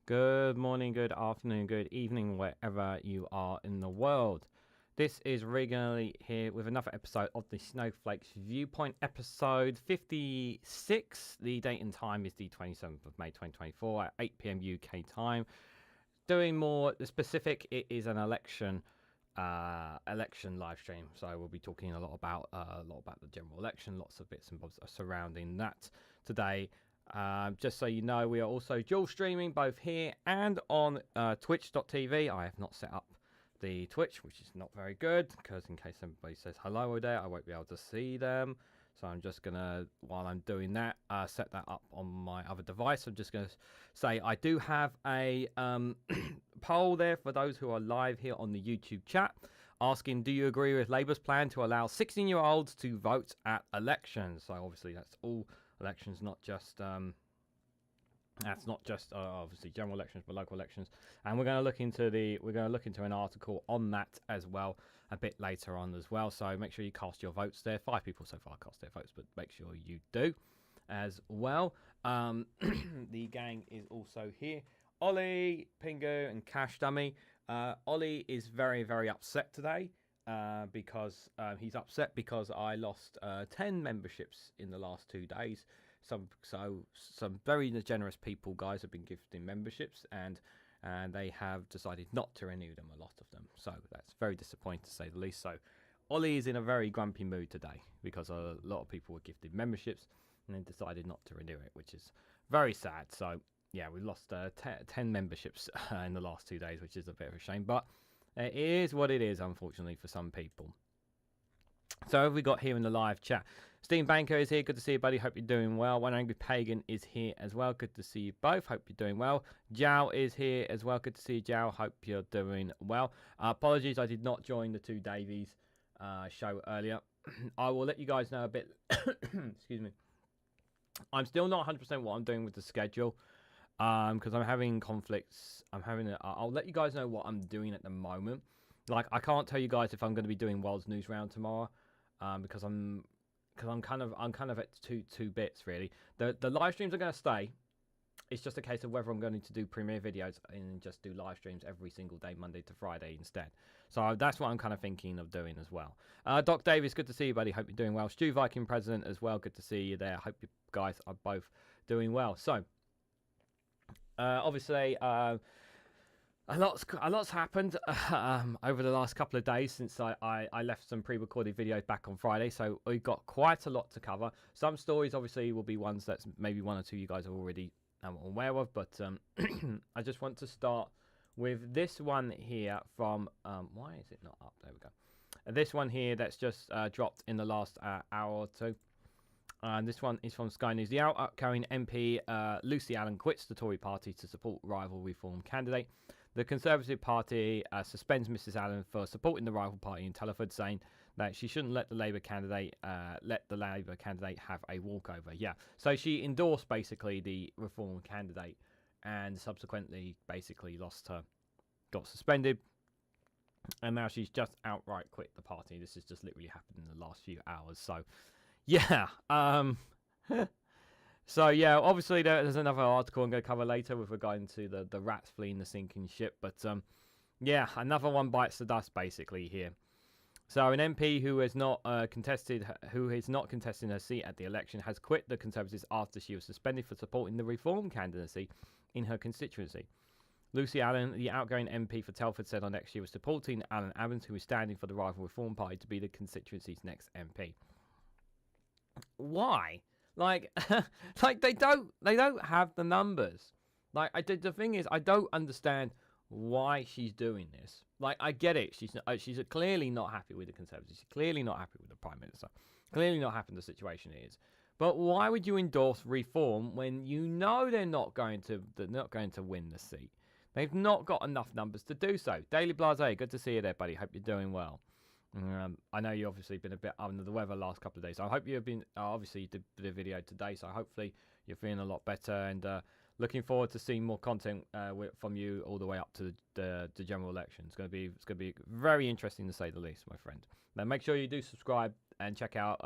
Good morning, good afternoon, good evening, wherever you are in the world. This is REGANELITE here with another episode of the Snowflake Viewpoint, episode 56. The date and time is the 27th of May 2024 at 8 PM UK time. Doing more specific, it is an election live stream, so we'll be talking a lot about the general election, lots of bits and bobs surrounding that today. Just so you know, we are also dual streaming both here and on twitch.tv. I have not set up the Twitch, which is not very good, because in case somebody says hello there, I won't be able to see them. So I'm just gonna, while I'm doing that, set that up on my other device. I'm just gonna say I do have a poll there for those who are live here on the YouTube chat, asking, do you agree with Labour's plan to allow 16-year-olds to vote at elections? So obviously that's all elections, not just that's not just obviously general elections, but local elections. And we're going to look into an article on that as well a bit later on as well. So make sure you cast your votes there. 5 people so far cast their votes, but make sure you do as well. The gang is also here. Ollie, Pingu, and Cash Dummy. Ollie is very, very upset today because he's upset because I lost 10 memberships in the last 2 days. Some very generous people, guys, have been gifting memberships, and they have decided not to renew them, a lot of them. So that's very disappointing to say the least. So Ollie is in a very grumpy mood today because a lot of people were gifted memberships and then decided not to renew it, which is very sad. So yeah, we lost 10 memberships in the last 2 days, which is a bit of a shame, but it is what it is, unfortunately, for some people. So what have we got here in the live chat? Steam Banker is here. Good to see you, buddy. Hope you're doing well. One Angry Pagan is here as well. Good to see you both. Hope you're doing well. Jow is here as well. Good to see you, Jow. Hope you're doing well. Apologies, I did not join the 2 Davies show earlier. I will let you guys know a bit. Excuse me. I'm still not 100% what I'm doing with the schedule because I'm having conflicts. I'll let you guys know what I'm doing at the moment. Like, I can't tell you guys if I'm going to be doing World's News Round tomorrow, because I'm kind of at two bits really. The live streams are going to stay. It's just a case of whether I'm going to do premiere videos and just do live streams every single day, Monday to Friday instead. So that's what I'm kind of thinking of doing as well. Doc Davis, good to see you, buddy. Hope you're doing well. Stu Viking President as well. Good to see you there. Hope you guys are both doing well. So, obviously, a lot's happened over the last couple of days since I left some pre-recorded videos back on Friday. So we've got quite a lot to cover. Some stories, obviously, will be ones that's maybe one or two you guys are already aware of, but I just want to start with this one here from why is it not up? There we go. This one here that's just dropped in the last hour or two. This one is from Sky News. The outgoing MP Lucy Allan quits the Tory party to support rival Reform candidate. The Conservative Party suspends Mrs Allan for supporting the rival party in Telford, saying that she shouldn't let the Labour candidate have a walkover. Yeah, so she endorsed basically the Reform candidate, and subsequently basically got suspended, and now she's just outright quit the party. This has just literally happened in the last few hours. So, yeah. So, yeah, obviously there's another article I'm going to cover later with regard to the rats fleeing the sinking ship. But, yeah, another one bites the dust, basically, here. So, an MP who is not contesting her seat at the election has quit the Conservatives after she was suspended for supporting the Reform candidacy in her constituency. Lucy Allan, the outgoing MP for Telford, said on X she was supporting Allan Evans, who is standing for the rival Reform Party, to be the constituency's next MP. Why? Like, like they don't have the numbers. Like, the thing is, I don't understand why she's doing this. Like, I get it. She's clearly not happy with the Conservatives. She's clearly not happy with the Prime Minister. Clearly not happy with the situation it is. But why would you endorse Reform when you know they're not going to win the seat? They've not got enough numbers to do so. Daily Blase, good to see you there, buddy. Hope you're doing well. I know you've obviously been a bit under the weather the last couple of days. So I hope you've been, obviously you did the video today, so hopefully you're feeling a lot better, and looking forward to seeing more content from you all the way up to the general election. It's going to be very interesting to say the least, my friend. Now make sure you do subscribe and check out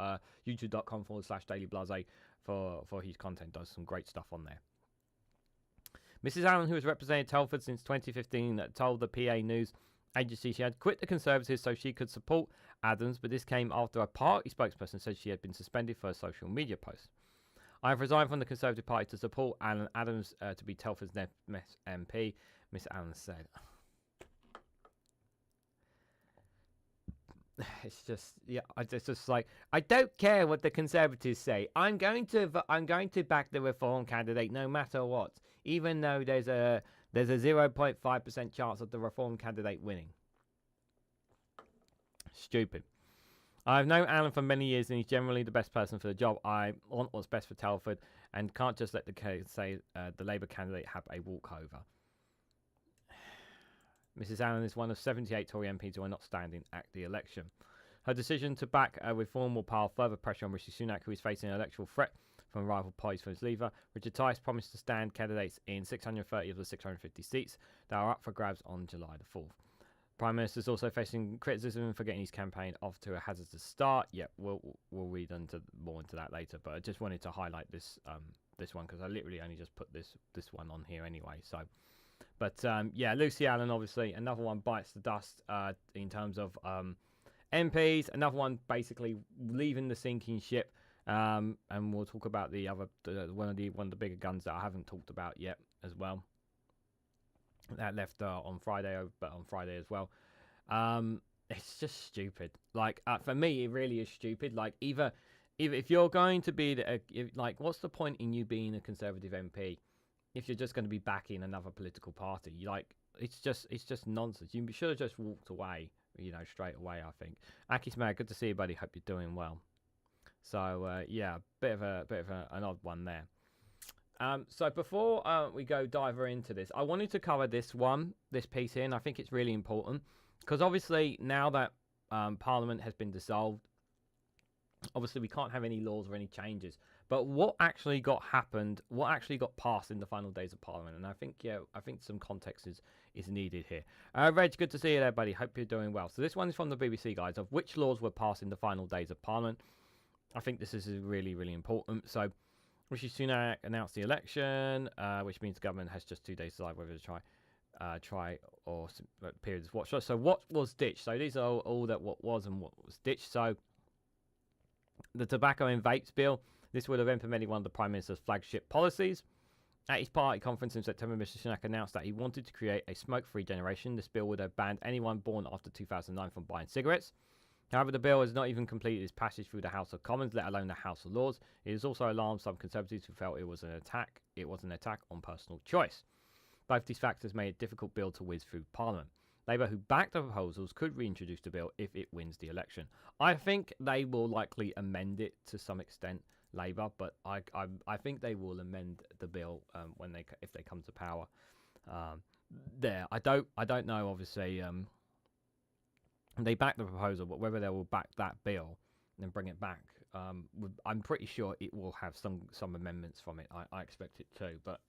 youtube.com/dailyblase for his content. Does some great stuff on there. Mrs Allan, who has represented Telford since 2015, told the PA News agency she had quit the Conservatives so she could support Adams, but this came after a party spokesperson said she had been suspended for a social media post. I have resigned from the Conservative Party to support Allan Adams to be Telford's next MP, Miss Allan said. It's just, yeah, it's just like, I don't care what the Conservatives say. I'm going to back the Reform candidate no matter what, even though there's a 0.5% chance of the Reform candidate winning. Stupid. I've known Allan for many years, and he's generally the best person for the job. I want what's best for Telford, and can't just let the Labour candidate have a walkover. Mrs Allan is one of 78 Tory MPs who are not standing at the election. Her decision to back Reform will pile further pressure on Rishi Sunak, who is facing an electoral threat from rival parties for his leader. Richard Tice promised to stand candidates in 630 of the 650 seats that are up for grabs on July the 4th. Prime Minister is also facing criticism for getting his campaign off to a hazardous start. Yeah, we'll read more into that later, but I just wanted to highlight this one because I literally only just put this one on here anyway. So, but yeah, Lucy Allan, obviously another one bites the dust in terms of MPs. Another one basically leaving the sinking ship. And we'll talk about the other one of the bigger guns that I haven't talked about yet as well. That left on Friday, but on Friday as well. It's just stupid. Like for me, it really is stupid. Like either if you're going to be like, what's the point in you being a Conservative MP if you're just going to be backing another political party? Like it's just nonsense. You should have just walked away, straight away. I think. Aki's Mad, good to see you, buddy. Hope you're doing well. So yeah, bit of an odd one there. So before we go diver into this, I wanted to cover this piece here, and I think it's really important because obviously now that Parliament has been dissolved, obviously we can't have any laws or any changes But what actually got passed in the final days of Parliament? And I think some context is needed here. Reg, good to see you there, buddy. Hope you're doing well. So this one is from the BBC, guys, of which laws were passed in the final days of Parliament. I think this is really, really important. So Rishi Sunak announced the election, which means the government has just 2 days to decide whether to try or periods of watch. So what was ditched? So these are all that what was and what was ditched. So the tobacco and vapes bill. This would have implemented one of the Prime Minister's flagship policies. At his party conference in September, Mr. Sunak announced that he wanted to create a smoke-free generation. This bill would have banned anyone born after 2009 from buying cigarettes. However, the bill has not even completed its passage through the House of Commons, let alone the House of Lords. It has also alarmed some Conservatives who felt it was an attack. It was an attack on personal choice. Both these factors made it a difficult bill to whiz through Parliament. Labour, who backed the proposals, could reintroduce the bill if it wins the election. I think they will likely amend it to some extent, Labour, but I think they will amend the bill if they come to power. I don't know. Obviously, they back the proposal, but whether they will back that bill and then bring it back, I'm pretty sure it will have some amendments from it. I expect it to, but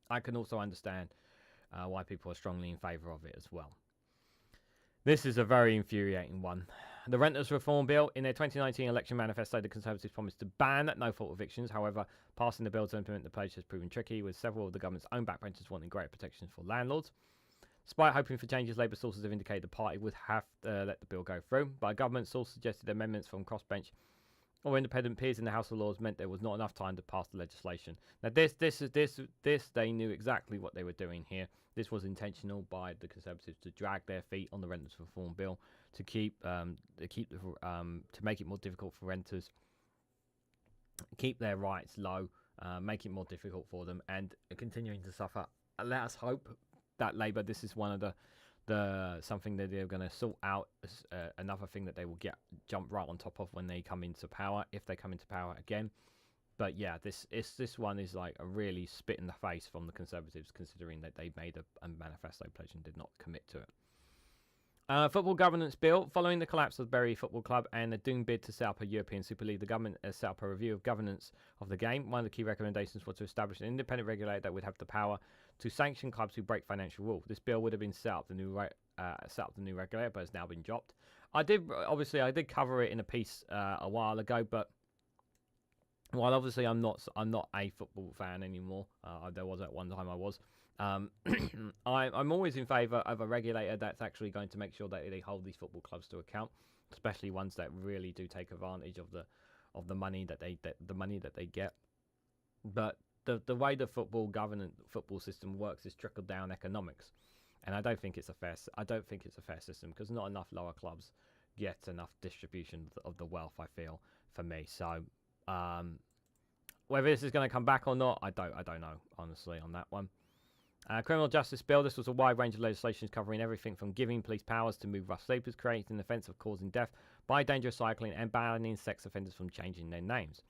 I can also understand why people are strongly in favour of it as well. This is a very infuriating one. The Renters Reform Bill. In their 2019 election manifesto, the Conservatives promised to ban no-fault evictions. However, passing the bill to implement the pledge has proven tricky, with several of the government's own backbenchers wanting greater protections for landlords. Despite hoping for changes, Labour sources have indicated the party would have let the bill go through. But a government source suggested amendments from crossbench or independent peers in the House of Lords meant there was not enough time to pass the legislation. Now, this they knew exactly what they were doing here. This was intentional by the Conservatives to drag their feet on the Renters Reform Bill to make it more difficult for renters, keep their rights low, make it more difficult for them, and continuing to suffer. Let us hope that Labour, this is one of the something that they're going to sort out as another thing that they will jump right on top of when they come into power, if they come into power again. But yeah, this one is like a really spit in the face from the Conservatives, considering that they made a manifesto pledge and did not commit to it. Football governance bill. Following the collapse of Bury Football Club and the doomed bid to set up a European Super League, the government has set up a review of governance of the game. One of the key recommendations was to establish an independent regulator that would have the power to sanction clubs who break financial rules. This bill would have been set up the new regulator, but has now been dropped. I did cover it in a piece a while ago, but while obviously I'm not a football fan anymore, there was at one time I was. I'm always in favour of a regulator that's actually going to make sure that they hold these football clubs to account, especially ones that really do take advantage of the money that they get. But the way the football system works is trickle down economics, and I don't think it's a fair system, because not enough lower clubs get enough distribution of the wealth, I feel, for me. So whether this is going to come back or not, I don't know, honestly, on that one. Criminal Justice Bill. This was a wide range of legislation covering everything from giving police powers to move rough sleepers, creating an offence of causing death by dangerous cycling, and banning sex offenders from changing their names.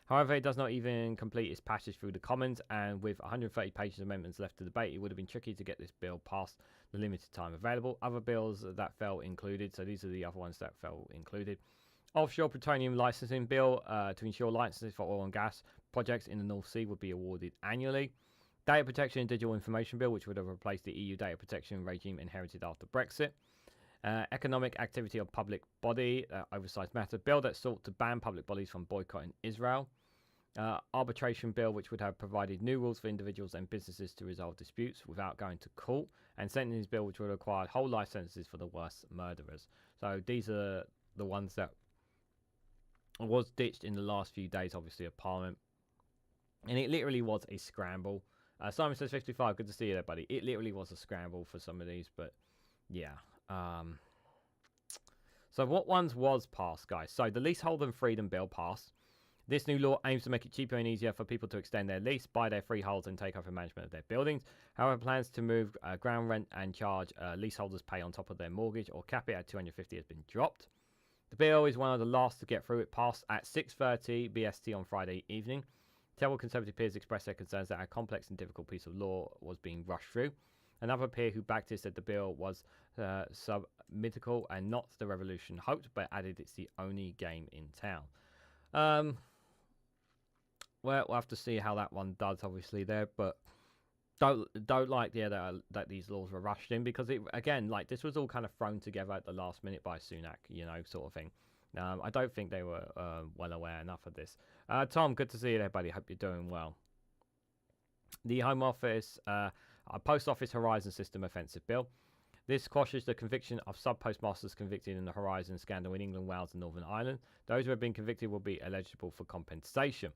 However, it does not even complete its passage through the Commons, and with 130 pages of amendments left to debate, it would have been tricky to get this bill past the limited time available. Other bills that fell included, so these are the other ones that fell included. Offshore Plutonium Licensing Bill, to ensure licenses for oil and gas projects in the North Sea would be awarded annually. Data Protection and Digital Information Bill, which would have replaced the EU data protection regime inherited after Brexit. Economic Activity of Public Body, Oversized Matter Bill that sought to ban public bodies from boycotting Israel. Arbitration Bill, which would have provided new rules for individuals and businesses to resolve disputes without going to court. And Sentencing Bill, which would have required whole life sentences for the worst murderers. So these are the ones that was ditched in the last few days, obviously, of Parliament. And it literally was a scramble. Simon says 55, good to see you there, buddy. It literally was a scramble for some of these, but yeah. So what ones was passed, guys? So the Leasehold and Freedom Bill passed. This new law aims to make it cheaper and easier for people to extend their lease, buy their freeholds, and take over management of their buildings. However, plans to move ground rent and charge leaseholders pay on top of their mortgage or cap it at $250 has been dropped. The bill is one of the last to get through. It passed at 6:30 BST on Friday evening. Several Conservative peers expressed their concerns that a complex and difficult piece of law was being rushed through. Another peer who backed it said the bill was submitical and not the revolution hoped, but added it's the only game in town. well, we'll have to see how that one does, obviously, there. But don't like that these laws were rushed in, because it, again, like, this was all kind of thrown together at the last minute by Sunak, you know, sort of thing. I don't think they were well aware enough of this. Tom, good to see you there, buddy. Hope you're doing well. The Home Office, a Post Office Horizon System Offensive Bill. This quashes the conviction of sub-postmasters convicted in the Horizon scandal in England, Wales and Northern Ireland. Those who have been convicted will be eligible for compensation.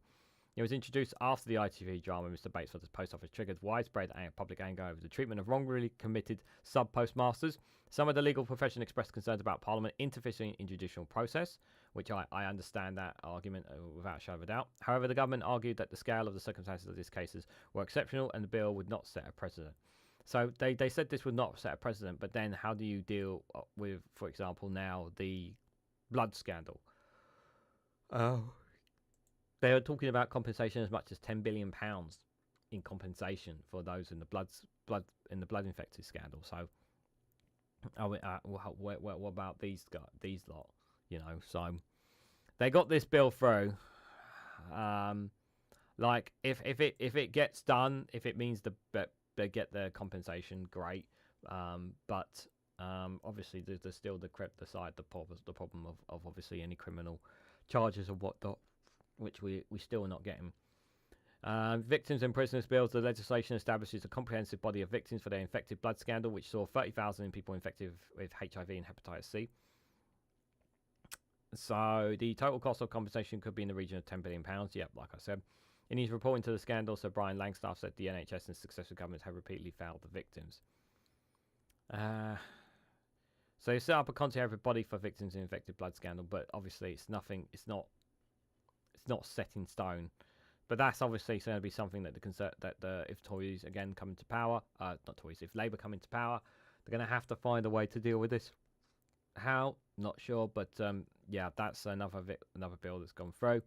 It was introduced after the ITV drama Mr. Bates for the Post Office triggered widespread public anger over the treatment of wrongly committed sub-postmasters. Some of the legal profession expressed concerns about Parliament interfering in judicial process, which I understand that argument without a shadow of a doubt. However, the government argued that the scale of the circumstances of these cases were exceptional and the bill would not set a precedent. So they said this would not set a precedent, but then how do you deal with, for example, now the blood scandal? They are talking about compensation as much as £10 billion in compensation for those in the blood infected scandal. So, what about these lot? You know, so they got this bill through. Like if it gets done, if it means they get their compensation, great. But obviously there's still the problem of obviously any criminal charges or whatnot, which we still are not getting. Victims and prisoners bills. The legislation establishes a comprehensive body of victims for their infected blood scandal, which saw 30,000 people infected with HIV and hepatitis C. So the total cost of compensation could be in the region of £10 billion. Yep, like I said. In his report into the scandal, Sir Brian Langstaff said the NHS and successive governments have repeatedly failed the victims. So you set up a comprehensive body for victims in infected blood scandal, but obviously it's not set in stone. But that's obviously going to be something that if Tories again come into power, if Labour come into power, they're going to have to find a way to deal with this. How? Not sure, but yeah, that's another bill that's gone through.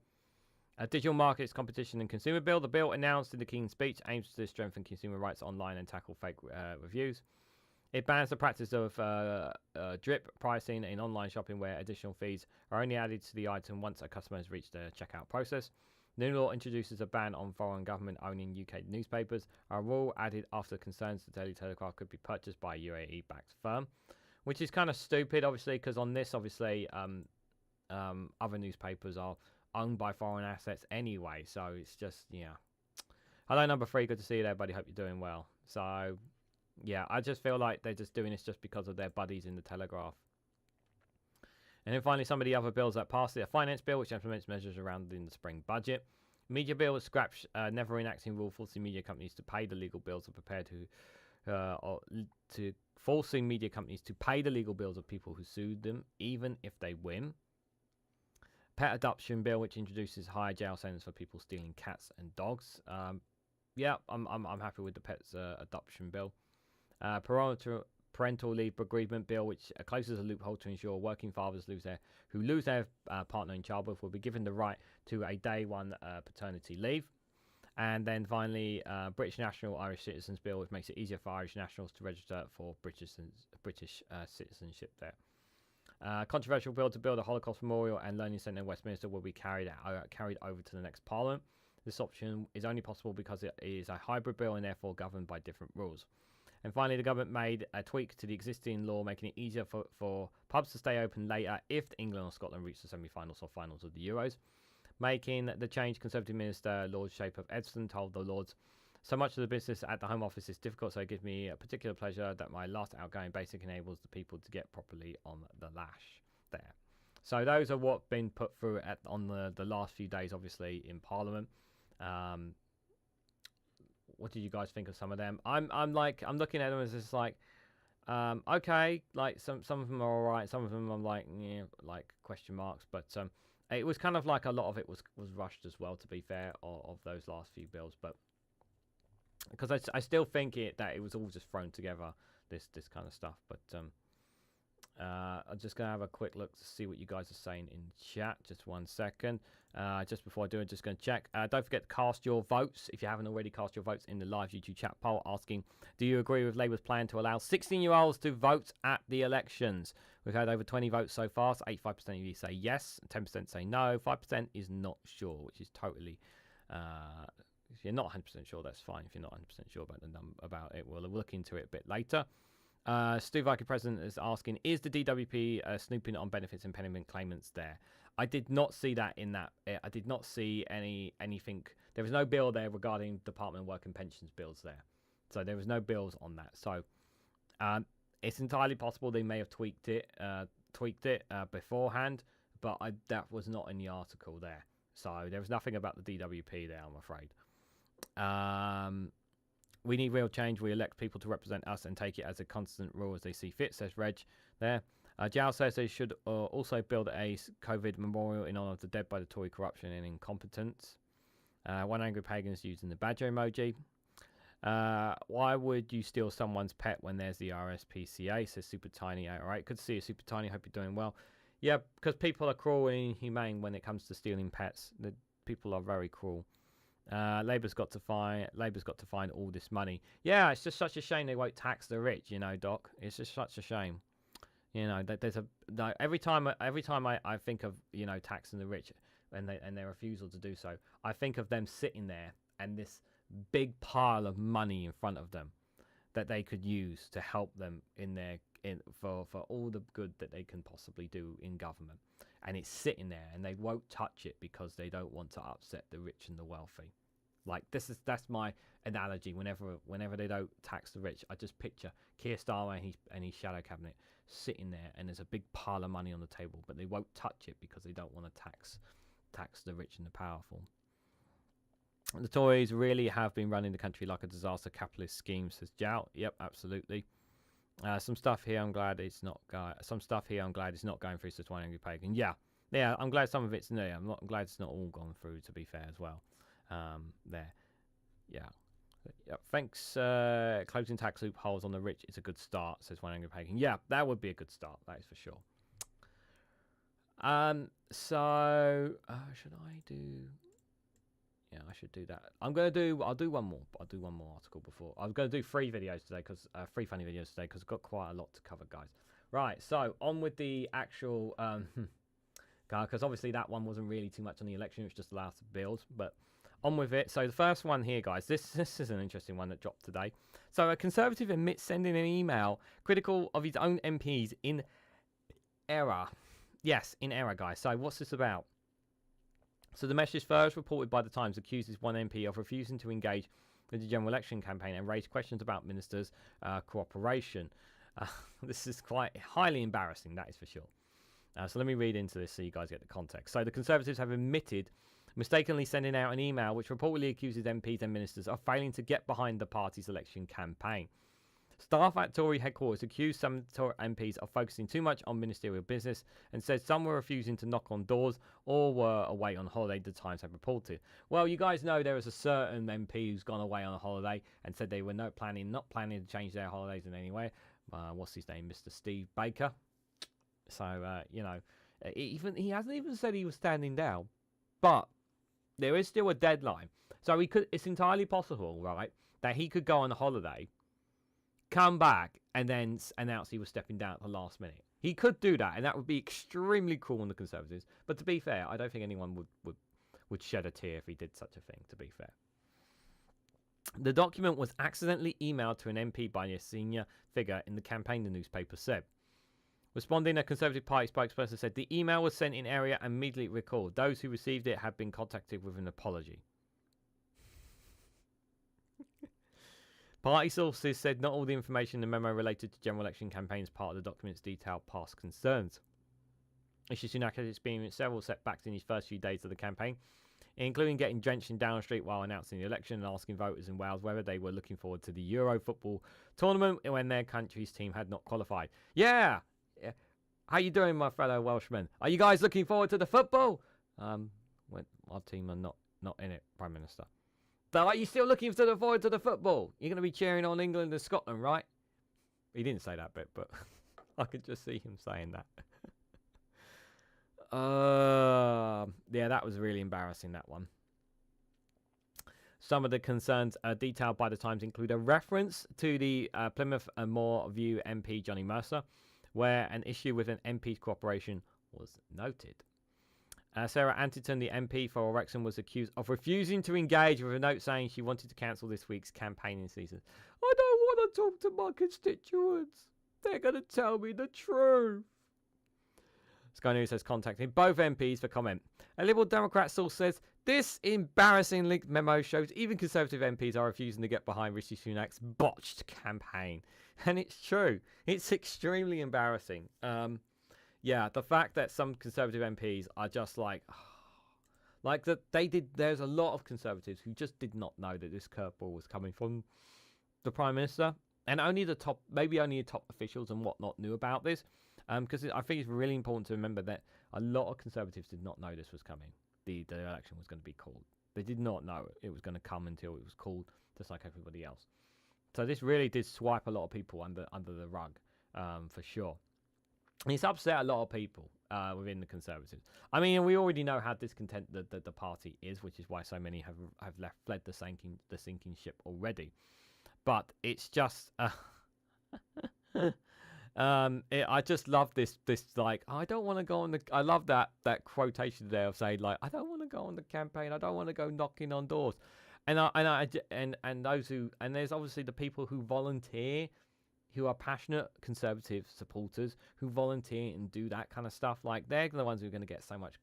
Digital Markets Competition and Consumer Bill. The bill announced in the King's Speech aims to strengthen consumer rights online and tackle fake reviews. It bans the practice of drip pricing in online shopping, where additional fees are only added to the item once a customer has reached the checkout process. The new law introduces a ban on foreign government owning UK newspapers, a rule added after concerns the Daily Telegraph could be purchased by a UAE-backed firm, which is kind of stupid, obviously, because on this, obviously, other newspapers are owned by foreign assets anyway, so it's just, yeah. Hello, number 3, good to see you there, buddy, hope you're doing well. So, yeah, I just feel like they're just doing this just because of their buddies in the Telegraph. And then finally, some of the other bills that passed. The Finance Bill, which implements measures around in the spring budget. Media Bill, which scraps never enacting rule forcing media companies to pay the legal bills are prepared to forcing media companies to pay the legal bills of people who sued them, even if they win. Pet Adoption Bill, which introduces higher jail sentences for people stealing cats and dogs. Yeah, I'm happy with the Pets Adoption Bill. Parental Leave Bereavement Bill, which closes a loophole to ensure working fathers who lose their partner in childbirth will be given the right to a day one paternity leave. And then finally, British National Irish Citizens Bill, which makes it easier for Irish nationals to register for British citizenship there. Controversial bill to build a Holocaust Memorial and Learning Centre in Westminster will be carried over to the next Parliament. This option is only possible because it is a hybrid bill and therefore governed by different rules. And finally, the government made a tweak to the existing law, making it easier for pubs to stay open later if England or Scotland reach the semi-finals or finals of the Euros. Making the change, Conservative Minister Lord Shape of Edson told the Lords, "So much of the business at the Home Office is difficult, so it gives me a particular pleasure that my last outgoing basic enables the people to get properly on the lash there." So those are what been put through on the last few days, obviously, in Parliament. What did you guys think of some of them? I'm looking at them as just like, okay, like some of them are alright, some of them I'm like, yeah, like question marks, but it was kind of like a lot of it was rushed as well, to be fair, of those last few bills, but because I still think that it was all just thrown together, this kind of stuff, but I'm just gonna have a quick look to see what you guys are saying in chat. Just 1 second. Just before I do, I'm just going to check. Don't forget to cast your votes if you haven't already cast your votes in the live YouTube chat poll, asking, do you agree with Labour's plan to allow 16-year-olds to vote at the elections? We've had over 20 votes so far, so 85% of you say yes, 10% say no, 5% is not sure, which is totally If you're not 100% sure, that's fine. If you're not 100% sure about about it, we'll look into it a bit later. Stu Viking President is asking, is the DWP snooping on benefits and pension claimants there? I did not see that in that. I did not see anything. There was no bill there regarding Department of Work and Pensions bills there. So there was no bills on that. So it's entirely possible they may have tweaked it beforehand, but that was not in the article there. So there was nothing about the DWP there, I'm afraid. We need real change. We elect people to represent us and take it as a constant rule as they see fit, says Reg there. Jal says they should also build a COVID memorial in honour of the dead by the Tory corruption and incompetence. One angry pagan is using the badger emoji. Why would you steal someone's pet when there's the RSPCA, says Super Tiny. All right, good to see you, Super Tiny. Hope you're doing well. Yeah, because people are cruel and inhumane when it comes to stealing pets. The people are very cruel. Labour's got to find all this money. Yeah, it's just such a shame they won't tax the rich, you know, Doc. It's just such a shame. You know, there's every time I think of, you know, taxing the rich and their refusal to do so, I think of them sitting there and this big pile of money in front of them that they could use to help them for all the good that they can possibly do in government. And it's sitting there and they won't touch it because they don't want to upset the rich and the wealthy. Like that's my analogy. Whenever they don't tax the rich, I just picture Keir Starmer and his shadow cabinet sitting there, and there's a big pile of money on the table, but they won't touch it because they don't want to tax the rich and the powerful. The Tories really have been running the country like a disaster capitalist scheme, says Jow. Yep, absolutely. Some stuff here I'm glad it's not going through, says One Angry Pagan. Yeah, I'm glad some of it's new. I'm glad it's not all gone through, to be fair, as well. There. Yeah. Thanks. Closing tax loopholes on the rich is a good start, says One Angry Pagan. Yeah, that would be a good start, that is for sure. So should I do? Yeah, I should do that. I'll do one more article before. I was going to do 3 videos today, three funny videos today, because I've got quite a lot to cover, guys. Right, so on with the actual, because obviously that one wasn't really too much on the election, it was just the last build, but on with it. So the first one here, guys, this is an interesting one that dropped today. So a Conservative admits sending an email critical of his own MPs in error. Yes, in error, guys. So what's this about? So the message first reported by the Times accuses one MP of refusing to engage with the general election campaign and raised questions about ministers' cooperation. This is quite highly embarrassing, that is for sure. So let me read into this so you guys get the context. So the Conservatives have admitted mistakenly sending out an email which reportedly accuses MPs and ministers of failing to get behind the party's election campaign. Staff at Tory headquarters accused some Tory MPs of focusing too much on ministerial business and said some were refusing to knock on doors or were away on holiday, the Times have reported. Well, you guys know there was a certain MP who's gone away on a holiday and said they were not planning to change their holidays in any way. What's his name? Mr. Steve Baker. So, you know, he hasn't even said he was standing down, but there is still a deadline. So it's entirely possible, right, that he could go on a holiday, come back, and then announce he was stepping down at the last minute. He could do that, and that would be extremely cruel on the Conservatives. But to be fair, I don't think anyone would shed a tear if he did such a thing, to be fair. The document was accidentally emailed to an MP by a senior figure in the campaign, the newspaper said. Responding, a Conservative Party spokesperson said the email was sent in error and immediately recalled. Those who received it have been contacted with an apology. Party sources said not all the information in the memo related to general election campaigns part of the document's detailed past concerns. Rishi Sunak has experienced several setbacks in his first few days of the campaign, including getting drenched in Downing Street while announcing the election and asking voters in Wales whether they were looking forward to the Euro football tournament when their country's team had not qualified. Yeah! How you doing, my fellow Welshmen? Are you guys looking forward to the football? When our team are not in it, Prime Minister. But are you still looking forward to the football? You're going to be cheering on England and Scotland, right? He didn't say that bit, but I could just see him saying that. Yeah, that was really embarrassing, that one. Some of the concerns detailed by the Times include a reference to the Plymouth and Moor View MP Johnny Mercer, where an issue with an MP's cooperation was noted. Sarah Antiton, the MP for Wrexham, was accused of refusing to engage with a note saying she wanted to cancel this week's campaigning season. I don't want to talk to my constituents. They're going to tell me the truth. Sky News has contacted both MPs for comment. A Liberal Democrat source says, this embarrassing linked memo shows even Conservative MPs are refusing to get behind Rishi Sunak's botched campaign. And it's true. It's extremely embarrassing. Yeah, the fact that some Conservative MPs are just like that there's a lot of Conservatives who just did not know that this curveball was coming from the Prime Minister. And maybe only the top officials and whatnot knew about this. Because I think it's really important to remember that a lot of Conservatives did not know this was coming. The election was going to be called. They did not know it was going to come until it was called, just like everybody else. So this really did swipe a lot of people under the rug, for sure. And it's upset a lot of people within the Conservatives. I mean, we already know how discontent the party is, which is why so many have fled the sinking ship already. But it's just, I just love this like, I don't want to go on the. I love that quotation there of saying like, I don't want to go on the campaign. I don't want to go knocking on doors, and those who, and there's obviously the people who volunteer, who are passionate Conservative supporters who volunteer and do that kind of stuff. Like they're the ones who are going to get so much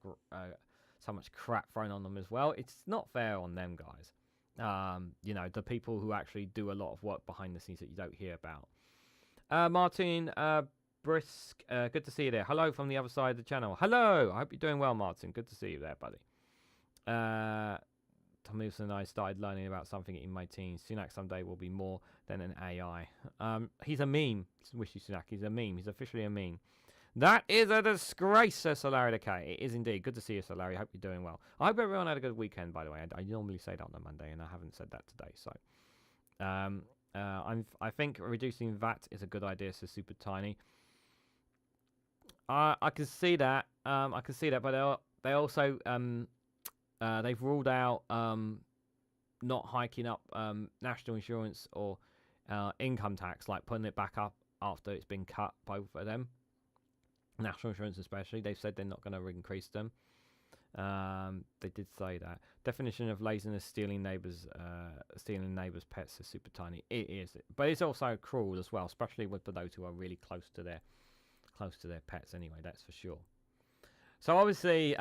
crap thrown on them as well. It's not fair on them guys. The people who actually do a lot of work behind the scenes that you don't hear about. Martin Brisk, good to see you there. Hello from the other side of the channel. Hello, I hope you're doing well, Martin. Good to see you there, buddy. Tom Wilson and I started learning about something in my teens. Sunak someday will be more than an AI. He's a meme. Rishi Sunak, he's a meme. He's officially a meme. That is a disgrace, says Solari the K. It is indeed. Good to see you, Solari. Hope you're doing well. I hope everyone had a good weekend, by the way. I normally say that on a Monday, and I haven't said that today. So, I think reducing VAT is a good idea, says Super Tiny. I can see that. But they also they've ruled out not hiking up national insurance or income tax, like putting it back up after it's been cut, both of them. National insurance especially, they've said they're not going to increase them. They did say that. Definition of laziness: stealing neighbours' pets is super tiny. It is, but it's also cruel as well, especially with those who are really close to their pets. Anyway, that's for sure. So obviously,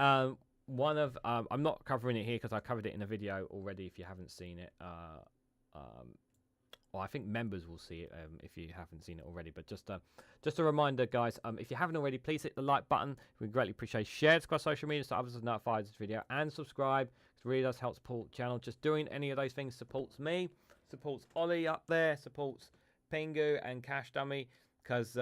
one of I'm not covering it here because I covered it in a video already. If you haven't seen it, well, I think members will see it if you haven't seen it already. But just a reminder, guys, if you haven't already, please hit the like button. We greatly appreciate. Share it across social media so others are notified of this video, and subscribe. It really does help support the channel. Just doing any of those things supports me, supports Ollie up there, supports Pingu and Cash Dummy, because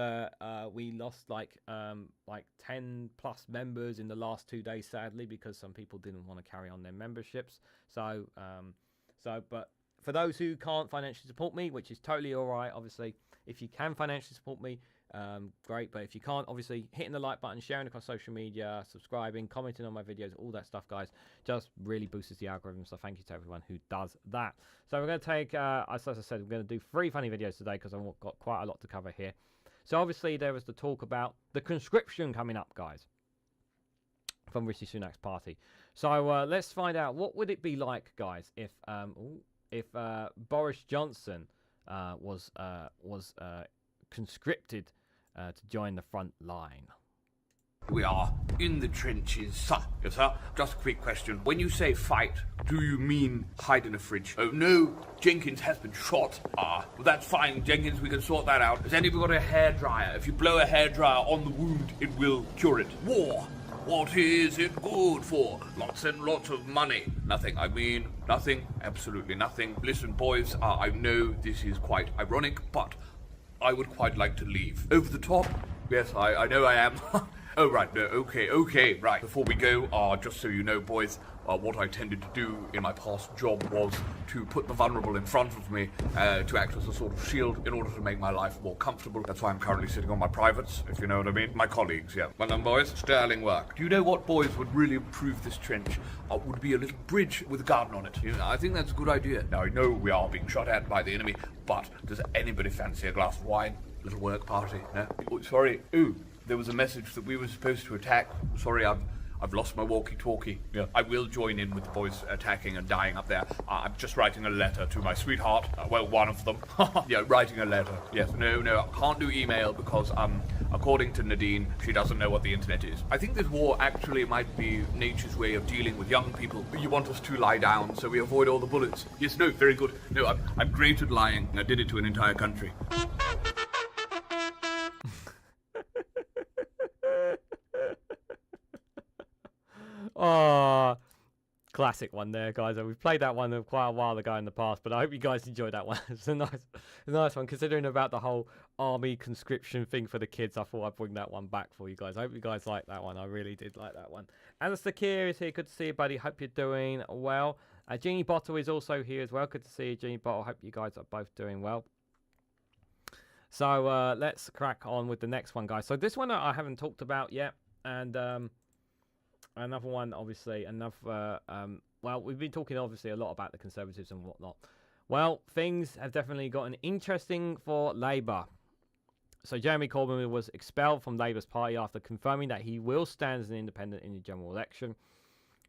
we lost like 10 plus members in the last 2 days, sadly, because some people didn't want to carry on their memberships. But for those who can't financially support me, which is totally all right, obviously, if you can financially support me, great. But if you can't, obviously, hitting the like button, sharing across social media, subscribing, commenting on my videos, all that stuff, guys, just really boosts the algorithm. So thank you to everyone who does that. So we're going to take, as I said, we're going to do 3 funny videos today because I've got quite a lot to cover here. So obviously, there was the talk about the conscription coming up, guys, from Rishi Sunak's party. So let's find out, what would it be like, guys, if Boris Johnson was conscripted to join the front line. We are in the trenches, sir. Yes, sir. Just a quick question. When you say fight, do you mean hide in a fridge? Oh, no. Jenkins has been shot. Well, that's fine, Jenkins. We can sort that out. Has anybody got a hairdryer? If you blow a hairdryer on the wound, it will cure it. War. What is it good for? Lots and lots of money. Nothing. I mean, nothing. Absolutely nothing. Listen, boys, I know this is quite ironic, but I would quite like to leave. Over the top? Yes, I know I am. Oh, right, no, okay, right. Before we go, just so you know, boys, what I tended to do in my past job was to put the vulnerable in front of me to act as a sort of shield in order to make my life more comfortable. That's why I'm currently sitting on my privates, if you know what I mean. My colleagues, yeah. Well done, boys. Sterling work. Do you know what, boys, would really improve this trench? Would be a little bridge with a garden on it. You know, I think that's a good idea. Now, I know we are being shot at by the enemy, but does anybody fancy a glass of wine? Little work party, no? Oh, sorry. Ooh. There was a message that we were supposed to attack. Sorry, I've I've lost my walkie-talkie. Yeah. I will join in with the boys attacking and dying up there. I'm just writing a letter to my sweetheart. Well, one of them. Yeah, writing a letter. Yes, no, I can't do email because, according to Nadine, she doesn't know what the internet is. I think this war actually might be nature's way of dealing with young people. You want us to lie down so we avoid all the bullets. Yes, no, very good. No, I'm great at lying. I did it to an entire country. Oh, classic one there, guys. We've played that one quite a while ago in the past, but I hope you guys enjoyed that one. It's a nice one, considering about the whole army conscription thing for the kids. I thought I'd bring that one back for you guys. I hope you guys like that one. I really did like that one. And Sakir is here. Good to see you, buddy. Hope you're doing well. Jeannie Bottle is also here as well. Good to see you, Jeannie Bottle. Hope you guys are both doing well. So let's crack on with the next one, guys. So this one I haven't talked about yet, and another one, obviously, well, we've been talking obviously a lot about the Conservatives and whatnot. Well, things have definitely gotten interesting for Labour. So Jeremy Corbyn was expelled from Labour's party after confirming that he will stand as an independent in the general election.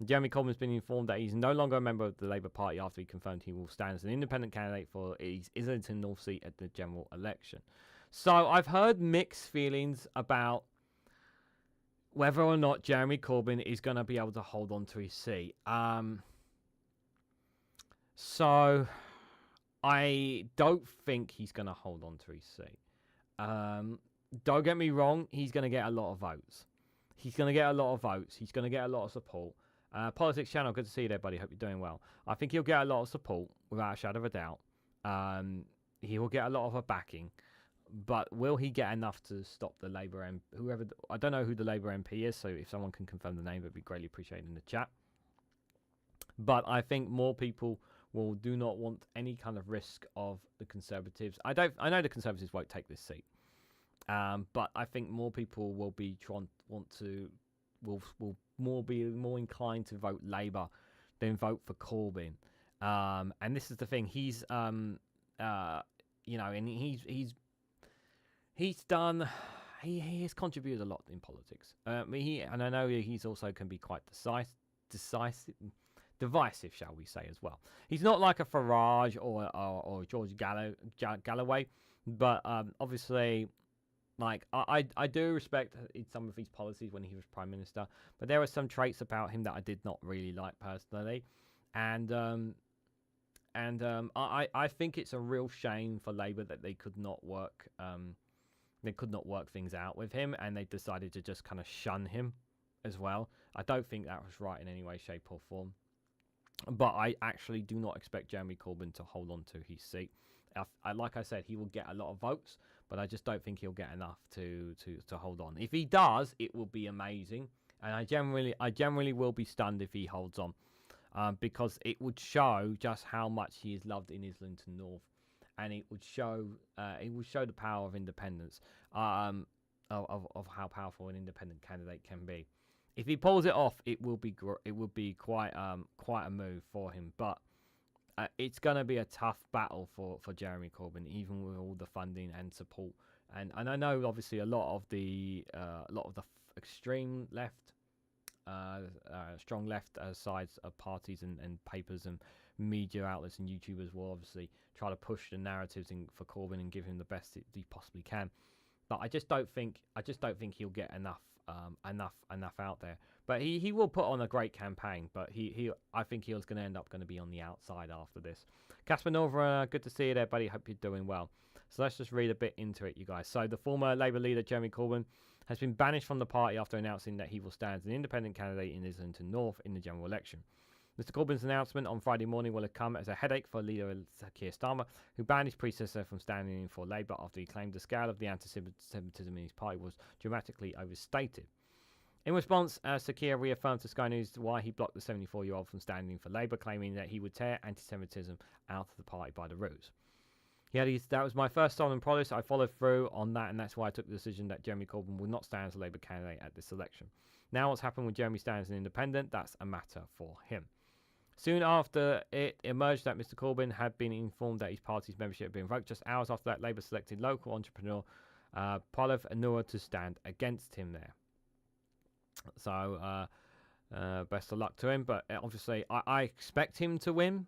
Jeremy Corbyn has been informed that he's no longer a member of the Labour Party after he confirmed he will stand as an independent candidate for his Islington North seat at the general election. So I've heard mixed feelings about whether or not Jeremy Corbyn is going to be able to hold on to his seat. So I don't think he's going to hold on to his seat. Don't get me wrong, he's going to get a lot of votes. He's going to get a lot of votes. He's going to get a lot of support. Politics Channel, good to see you there, buddy. Hope you're doing well. I think he'll get a lot of support, without a shadow of a doubt. He will get a lot of a backing. But will he get enough to stop the Labour MP? I don't know who the Labour MP is, so if someone can confirm the name, it would be greatly appreciated in the chat. But I think more people do not want any kind of risk of the Conservatives. I know the Conservatives won't take this seat, but I think more people will be be more inclined to vote Labour than vote for Corbyn. And this is the thing. He's and he has contributed a lot in politics. And I know he's also can be quite divisive, shall we say, as well. He's not like a Farage or George Galloway, but obviously, like I do respect some of his policies when he was Prime Minister, but there are some traits about him that I did not really like personally, and I think it's a real shame for Labour that they could not work things out with him, and they decided to just kind of shun him as well. I don't think that was right in any way, shape or form. But I actually do not expect Jeremy Corbyn to hold on to his seat. Like I said, he will get a lot of votes, but I just don't think he'll get enough to hold on. If he does, it will be amazing, and I generally will be stunned if he holds on, because it would show just how much he is loved in Islington North. And it would show the power of independence, of how powerful an independent candidate can be. If he pulls it off, it will be quite a move for him. But it's going to be a tough battle for Jeremy Corbyn, even with all the funding and support. And I know obviously a lot of the extreme left, strong left sides of parties and papers and media outlets and YouTubers will obviously try to push the narratives for Corbyn and give him the best he possibly can. But I just don't think he'll get enough out there. But he will put on a great campaign. But I think he's going to end up going to be on the outside after this. Casper Nova, good to see you there, buddy. Hope you're doing well. So let's just read a bit into it, you guys. So the former Labour leader Jeremy Corbyn has been banished from the party after announcing that he will stand as an independent candidate in Islington North in the general election. Mr. Corbyn's announcement on Friday morning will have come as a headache for leader Keir Starmer, who banned his predecessor from standing in for Labour after he claimed the scale of the anti-Semitism in his party was dramatically overstated. In response, Sakir reaffirmed to Sky News why he blocked the 74-year-old from standing for Labour, claiming that he would tear anti-Semitism out of the party by the roots. That was my first solemn promise. I followed through on that, and that's why I took the decision that Jeremy Corbyn would not stand as a Labour candidate at this election. Now what's happened with Jeremy stands as an independent, that's a matter for him. Soon after, it emerged that Mr. Corbyn had been informed that his party's membership had been revoked. Just hours after that, Labour selected local entrepreneur Pallav Anura to stand against him there. So Best of luck to him. But obviously, I expect him to win.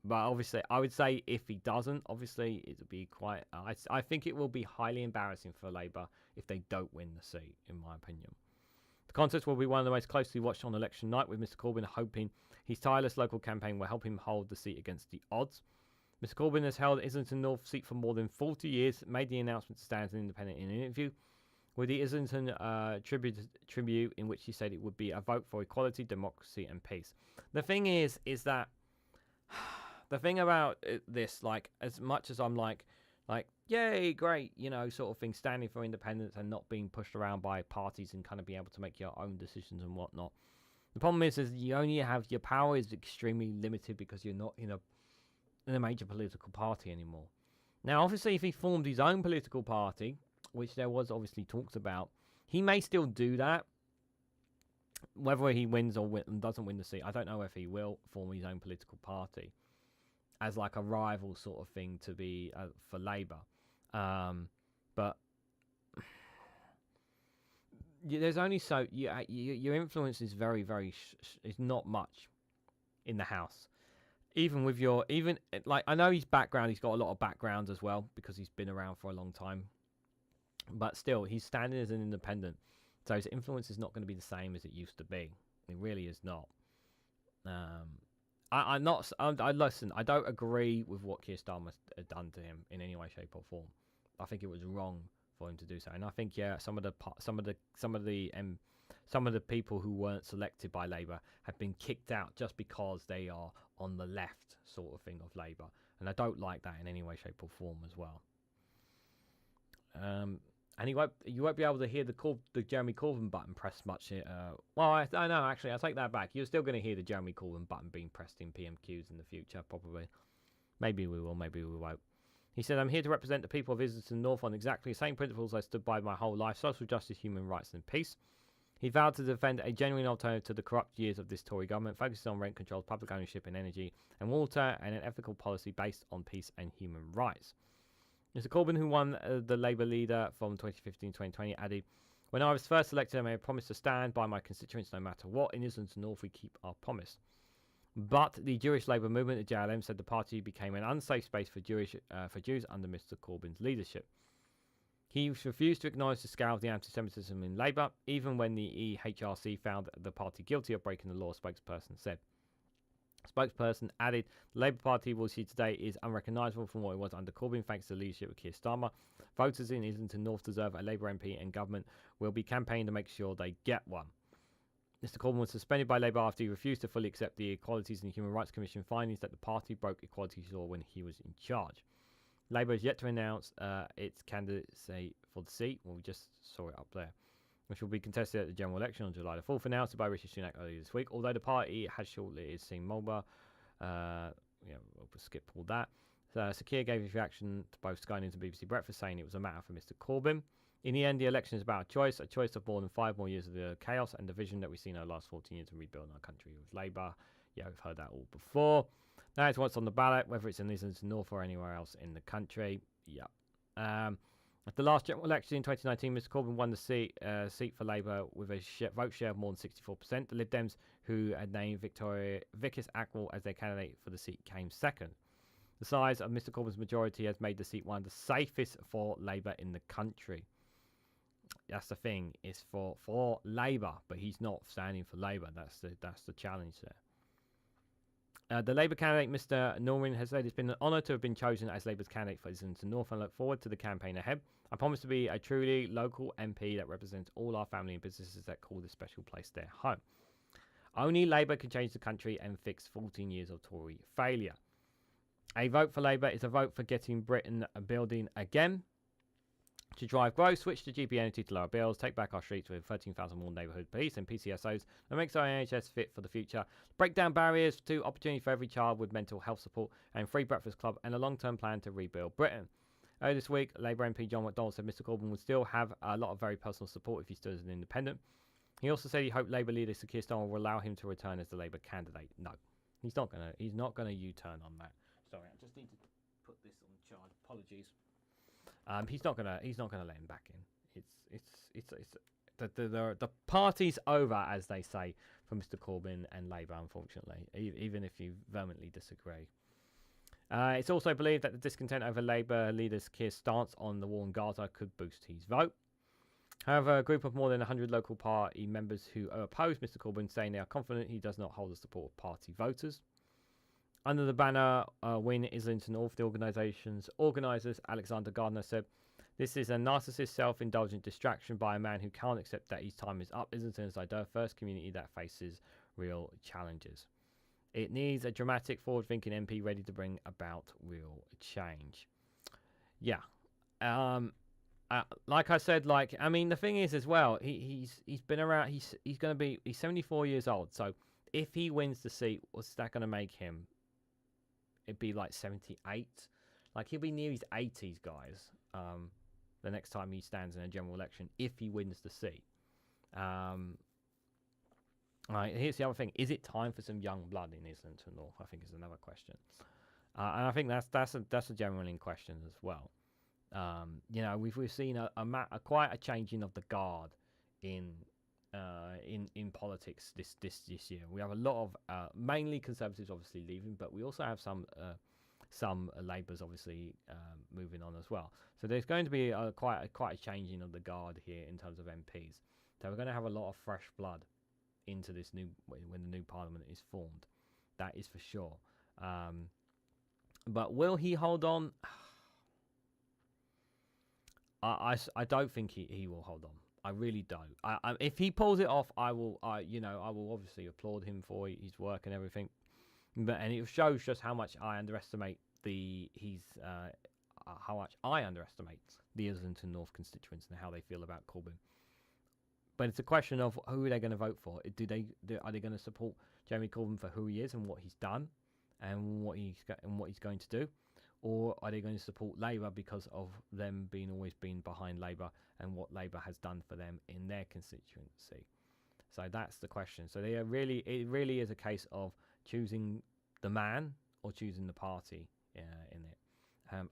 But obviously, I would say if he doesn't, obviously, it'll be quite... I think it will be highly embarrassing for Labour if they don't win the seat, in my opinion. The contest will be one of the most closely watched on election night, with Mr Corbyn hoping his tireless local campaign will help him hold the seat against the odds. Mr Corbyn has held Islington North seat for more than 40 years, made the announcement to stand as an independent in an interview with the Islington Tribune, in which he said it would be a vote for equality, democracy and peace. The thing is that... The thing about this, like, as much as I'm like, yay, great, you know, sort of thing, standing for independence and not being pushed around by parties and kind of being able to make your own decisions and whatnot. The problem is you only have, your power is extremely limited because you're not in a major political party anymore. Now, obviously, if he formed his own political party, which there was obviously talks about, he may still do that. Whether he wins or doesn't win the seat, I don't know if he will form his own political party as like a rival sort of thing to be for Labour. But there's only so... your influence is very, very... is not much in the House. Even with your... like, I know his background, he's got a lot of background as well, because he's been around for a long time. But still, he's standing as an independent. So his influence is not going to be the same as it used to be. It really is not. Listen, I don't agree with what Keir Starmer had done to him in any way, shape, or form. I think it was wrong for him to do so, and I think some of the people who weren't selected by Labour have been kicked out just because they are on the left sort of thing of Labour, and I don't like that in any way, shape, or form as well. And you won't be able to hear the Jeremy Corbyn button pressed much. Well, I know, actually, I take that back. You're still going to hear the Jeremy Corbyn button being pressed in PMQs in the future, probably. Maybe we will, maybe we won't. He said, I'm here to represent the people of Islington North on exactly the same principles I stood by my whole life: social justice, human rights and peace. He vowed to defend a genuine alternative to the corrupt years of this Tory government, focusing on rent controls, public ownership in energy and water, and an ethical policy based on peace and human rights. Mr Corbyn, who won the Labour leader from 2015-2020, added, when I was first elected, I made a promise to stand by my constituents no matter what. In Islington North, we keep our promise. But the Jewish Labour movement, the JLM, said the party became an unsafe space for Jews under Mr Corbyn's leadership. He refused to acknowledge the scale of the anti-Semitism in Labour, even when the EHRC found the party guilty of breaking the law, a spokesperson said. Spokesperson added, the Labour Party we'll see today is unrecognisable from what it was under Corbyn, thanks to the leadership of Keir Starmer. Voters in Islington North deserve a Labour MP, and government will be campaigning to make sure they get one. Mr Corbyn was suspended by Labour after he refused to fully accept the Equalities and Human Rights Commission findings that the party broke equalities law when he was in charge. Labour has yet to announce its candidacy for the seat. Well, we just saw it up there, which will be contested at the general election on July the 4th, announced by Rishi Sunak earlier this week. Although the party has shortly seen Mulber, we'll skip all that. Sakir gave his reaction to both Sky News and BBC Breakfast, saying it was a matter for Mr Corbyn. In the end, the election is about a choice of more than 5 more years of the chaos and division that we've seen over the last 14 years to rebuild our country with Labour. Yeah, we've heard that all before. Now it's what's on the ballot, whether it's in Islington North or anywhere else in the country. Yeah. At the last general election in 2019, Mr Corbyn won the seat for Labour with a vote share of more than 64%. The Lib Dems, who had named Vickers Ackwell as their candidate for the seat, came second. The size of Mr Corbyn's majority has made the seat one of the safest for Labour in the country. That's the thing, it's for Labour, but he's not standing for Labour. That's the challenge there. The Labour candidate, Mr Norman, has said it's been an honour to have been chosen as Labour's candidate for Islington North, and look forward to the campaign ahead. I promise to be a truly local MP that represents all our family and businesses that call this special place their home. Only Labour can change the country and fix 14 years of Tory failure. A vote for Labour is a vote for getting Britain building again. To drive growth, switch to GP Energy to lower bills, take back our streets with 13,000 more neighbourhood police and PCSOs, and makes our NHS fit for the future. Break down barriers to opportunity for every child with mental health support, and free breakfast club, and a long-term plan to rebuild Britain. Earlier this week, Labour MP John McDonnell said Mr Corbyn would still have a lot of very personal support if he stood as an independent. He also said he hoped Labour leader Sir Keir Starmer will allow him to return as the Labour candidate. No, he's not gonna U-turn on that. Sorry, I just need to put this on charge. Apologies. He's not gonna let him back in. the party's over, as they say, for Mr. Corbyn and Labour, unfortunately, even if you vehemently disagree. It's also believed that the discontent over Labour leader's Keir's stance on the war in Gaza could boost his vote. However, a group of more than 100 local party members who oppose Mr. Corbyn saying they are confident he does not hold the support of party voters. Under the banner Win Islington North, the organisation's organisers, Alexander Gardner, said, "This is a narcissist, self-indulgent distraction by a man who can't accept that his time is up. Islington is a diverse community that faces real challenges. It needs a dramatic, forward-thinking MP ready to bring about real change." Yeah. Like I said, the thing is as well, he's been around. He's 74 years old. So if he wins the seat, what's that going to make him? It'd be like 78. Like he'll be near his 80s, guys. The next time he stands in a general election, if he wins the seat. Here's the other thing: is it time for some young blood in Islington North? I think is another question, and I think that's a genuine question as well. We've seen quite a changing of the guard in politics this year. We have a lot of mainly Conservatives obviously leaving, but we also have some Labour's obviously moving on as well. So there's going to be quite a changing of the guard here in terms of MPs. So we're going to have a lot of fresh blood into this when the new Parliament is formed. That is for sure. But will he hold on? I don't think he will hold on. I really don't. If he pulls it off, I will obviously applaud him for his work and everything. And it shows just how much I underestimate the Islington North constituents and how they feel about Corbyn. But it's a question of who are they going to vote for? Are they going to support Jeremy Corbyn for who he is and what he's done and what he's going to do? Or are they going to support Labour because of them always being behind Labour and what Labour has done for them in their constituency? So that's the question. So it really is a case of choosing the man or choosing the party in it.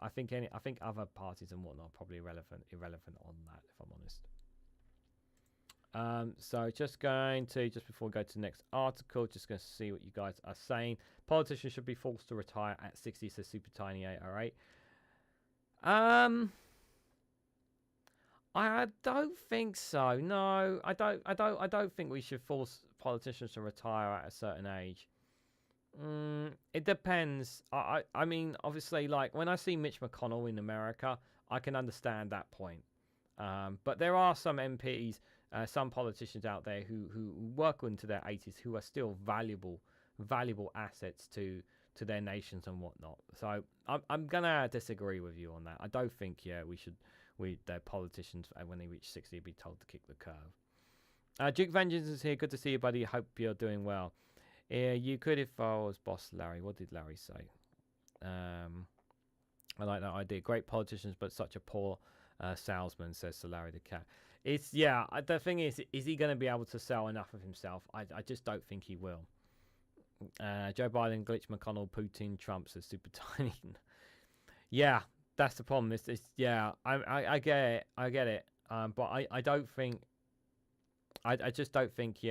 I think other parties and whatnot are probably irrelevant on that, if I'm honest. So just before we go to the next article, just going to see what you guys are saying. Politicians should be forced to retire at 60, says Super Tiny 808. I don't think so. No, I don't think we should force politicians to retire at a certain age. It depends. I mean, obviously, like when I see Mitch McConnell in America, I can understand that point. But there are some MPs, some politicians out there who work into their 80s who are still valuable assets to their nations and whatnot. So I'm gonna disagree with you on that. I don't think the politicians when they reach 60 be told to kick the curve. Duke Vengeance is here. Good to see you, buddy. Hope you're doing well. You could if I was boss Larry. What did Larry say? I like that idea. Great politicians, but such a poor salesman, says Sir Larry the Cat. The thing is he going to be able to sell enough of himself? I just don't think he will. Joe Biden, Glitch, McConnell, Putin, Trump, says Super Tiny. Yeah, that's the problem. I get it. But I don't think. I just don't think.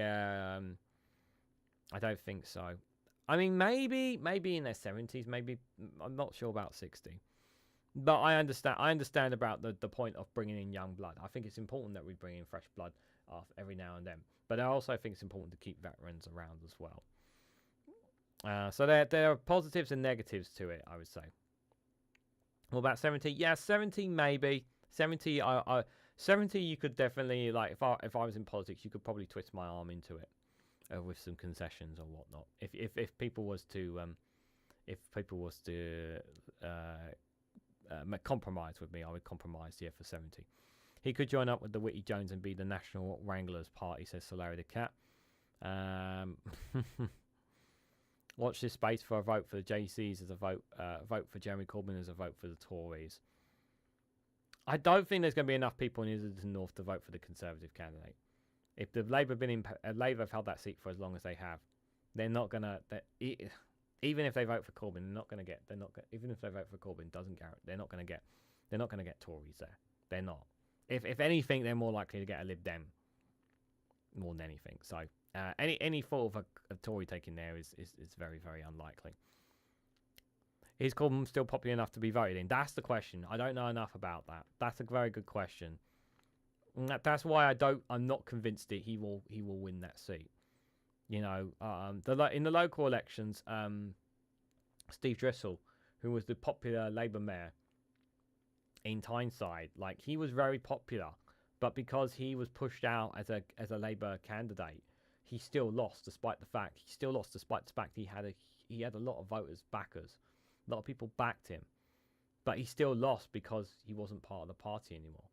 I don't think so. I mean, maybe in their 70s. Maybe I'm not sure about 60. But I understand about the point of bringing in young blood. I think it's important that we bring in fresh blood every now and then. But I also think it's important to keep veterans around as well. So there are positives and negatives to it, I would say. What about 70? Yeah, 70 maybe. 70, 70 you could definitely, like, if I was in politics, you could probably twist my arm into it with some concessions or whatnot. If people was to compromise with me, I would compromise for 70. He could join up with the Whitty Jones and be the National Wranglers Party, says Solari the Cat. Watch this space for a vote for the JCs as a vote for Jeremy Corbyn as a vote for the Tories. I don't think there's going to be enough people in Islington North to vote for the Conservative candidate. If the Labour Labour have held that seat for as long as they have, they're not going to. Even if they vote for Corbyn, they're not going to get. Even if they vote for Corbyn, doesn't guarantee they're not going to get Tories there. They're not. If anything, they're more likely to get a Lib Dem more than anything. So any thought of a Tory taking there is very, very unlikely. Is Corbyn still popular enough to be voted in? That's the question. I don't know enough about that. That's a very good question. And that's why I'm not convinced that he will win that seat. You know, in the local elections, Steve Dressel, who was the popular Labour mayor in Tyneside, like, he was very popular, but because he was pushed out as a Labour candidate, he still lost despite the fact he had a lot of voters backers. A lot of people backed him, but he still lost because he wasn't part of the party anymore.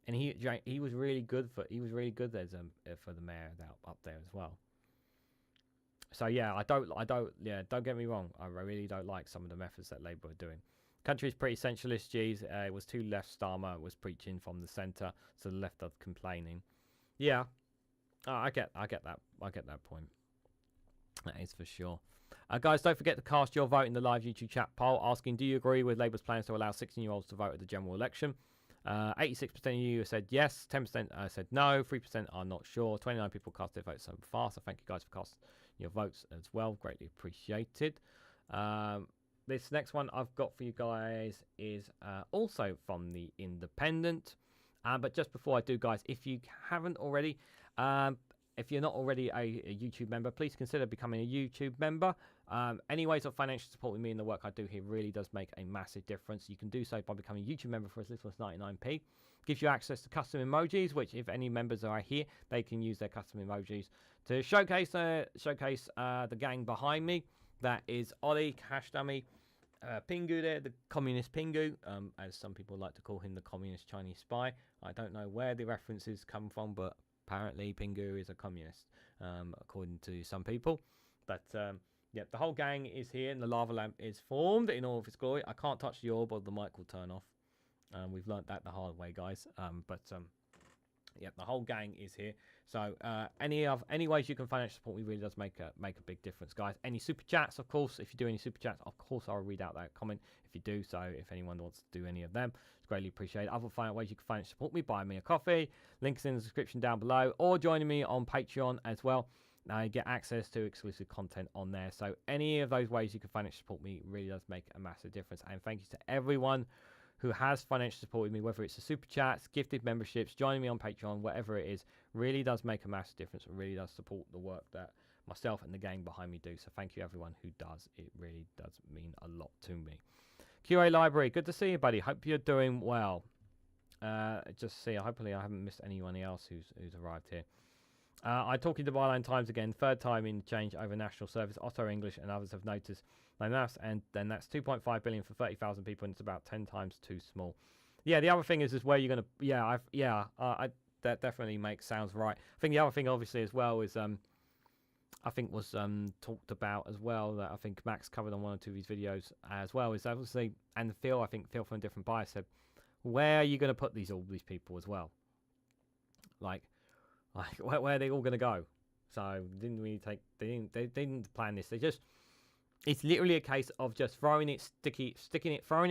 And he was really good as for the mayor up there as well. So yeah, don't get me wrong, I really don't like some of the methods that Labour are doing. Country is pretty centralist, geez. It was too left. Starmer was preaching from the centre, so the left are complaining. Yeah, I get that point. That is for sure. Guys, don't forget to cast your vote in the live YouTube chat poll asking, do you agree with Labour's plans to allow 16-year-olds to vote at the general election? 86% of you said yes, 10% said no, 3% are not sure, 29 people cast their votes so far, so thank you guys for casting your votes as well, greatly appreciated. This next one I've got for you guys is also from the Independent, but just before I do, guys, if you haven't already, if you're not already a YouTube member, please consider becoming a YouTube member. Any ways of financial support with me and the work I do here really does make a massive difference. You can do so by becoming a YouTube member for as little as 99p. Gives you access to custom emojis, which if any members are here, they can use their custom emojis to showcase the gang behind me. That is Ollie, Cash Dummy, Pingu there, the communist Pingu, as some people like to call him, the communist Chinese spy. I don't know where the references come from, but apparently Pingu is a communist, according to some people. But yeah, the whole gang is here, and the lava lamp is formed in all of its glory. I can't touch the orb, or the mic will turn off. We've learnt that the hard way, guys. Yeah, the whole gang is here. So any ways you can financially support me really does make a big difference, guys. Any super chats, of course. If you do any super chats, of course I'll read out that comment if you do. So if anyone wants to do any of them, it's greatly appreciated. Other ways you can financially support me: buy me a coffee. Links in the description down below, or joining me on Patreon as well. Now you get access to exclusive content on there. So any of those ways you can financially support me really does make a massive difference. And thank you to everyone who has financially supported me, whether it's the super chats, gifted memberships, joining me on Patreon, whatever it is, really does make a massive difference and really does support the work that myself and the gang behind me do. So thank you everyone who does. It really does mean a lot to me. QA Library, good to see you, buddy. Hope you're doing well. Just see, hopefully I haven't missed anyone else who's arrived here. I talking to Byline Times again, third time in change over national service. Otto English and others have noticed my maths, and then that's 2.5 billion for 30,000 people, and it's about 10 times too small. Yeah, the other thing is where you're gonna. That definitely sounds right. I think the other thing, obviously, as well is I think was talked about as well, that I think Max covered on one or two of his videos as well, is obviously, and Phil from a different bias said, where are you going to put all these people as well? Like where are they all going to go? So they didn't plan this. It's literally a case of just throwing it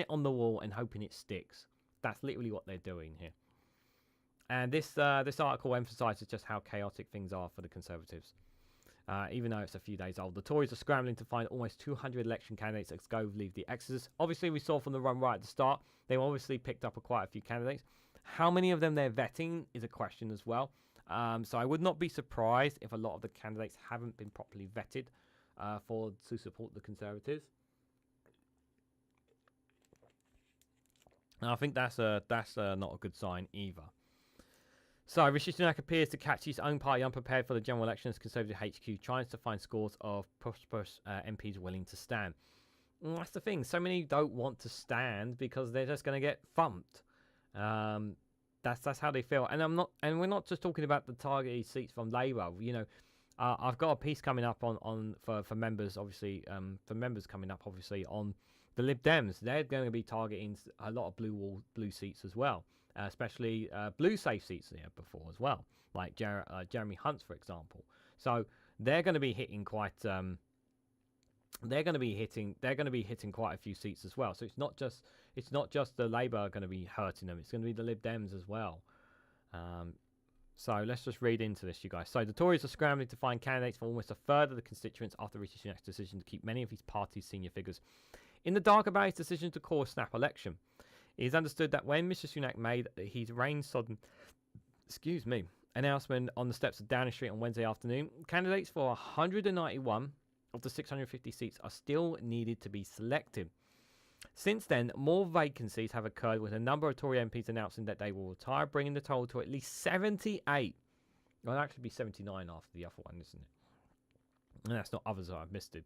on the wall and hoping it sticks. That's literally what they're doing here. And this article emphasises just how chaotic things are for the Conservatives. Even though it's a few days old, the Tories are scrambling to find almost 200 election candidates as Gove leave the exodus. Obviously, we saw from the run right at the start, they obviously picked up quite a few candidates. How many of them they're vetting is a question as well. So I would not be surprised if a lot of the candidates haven't been properly vetted to support the Conservatives. And I think that's not a good sign either. So Rishi Sunak appears to catch his own party unprepared for the general elections. Conservative HQ tries to find scores of prosperous MPs willing to stand. And that's the thing. So many don't want to stand because they're just going to get thumped. That's how they feel. And we're not just talking about the targeted seats from Labour. You know, I've got a piece coming up for members, obviously, coming up, obviously, on the Lib Dems. They're going to be targeting a lot of blue seats as well, especially blue safe seats they had before as well, like Jeremy Hunt's, for example. So they're going to be hitting quite. They're going to be hitting quite a few seats as well. So it's not just the Labour going to be hurting them. It's going to be the Lib Dems as well. So let's just read into this, you guys. So the Tories are scrambling to find candidates for almost a third of the constituents after Rishi Sunak's decision to keep many of his party's senior figures in the dark about his decision to call a snap election. It is understood that when Mr. Sunak made his rain-sodden, announcement on the steps of Downing Street on Wednesday afternoon, candidates for 191 of the 650 seats are still needed to be selected. Since then, more vacancies have occurred, with a number of Tory MPs announcing that they will retire, bringing the total to at least 78. Well, it'll actually be 79 after the other one, isn't it? And that's not others that I've missed it.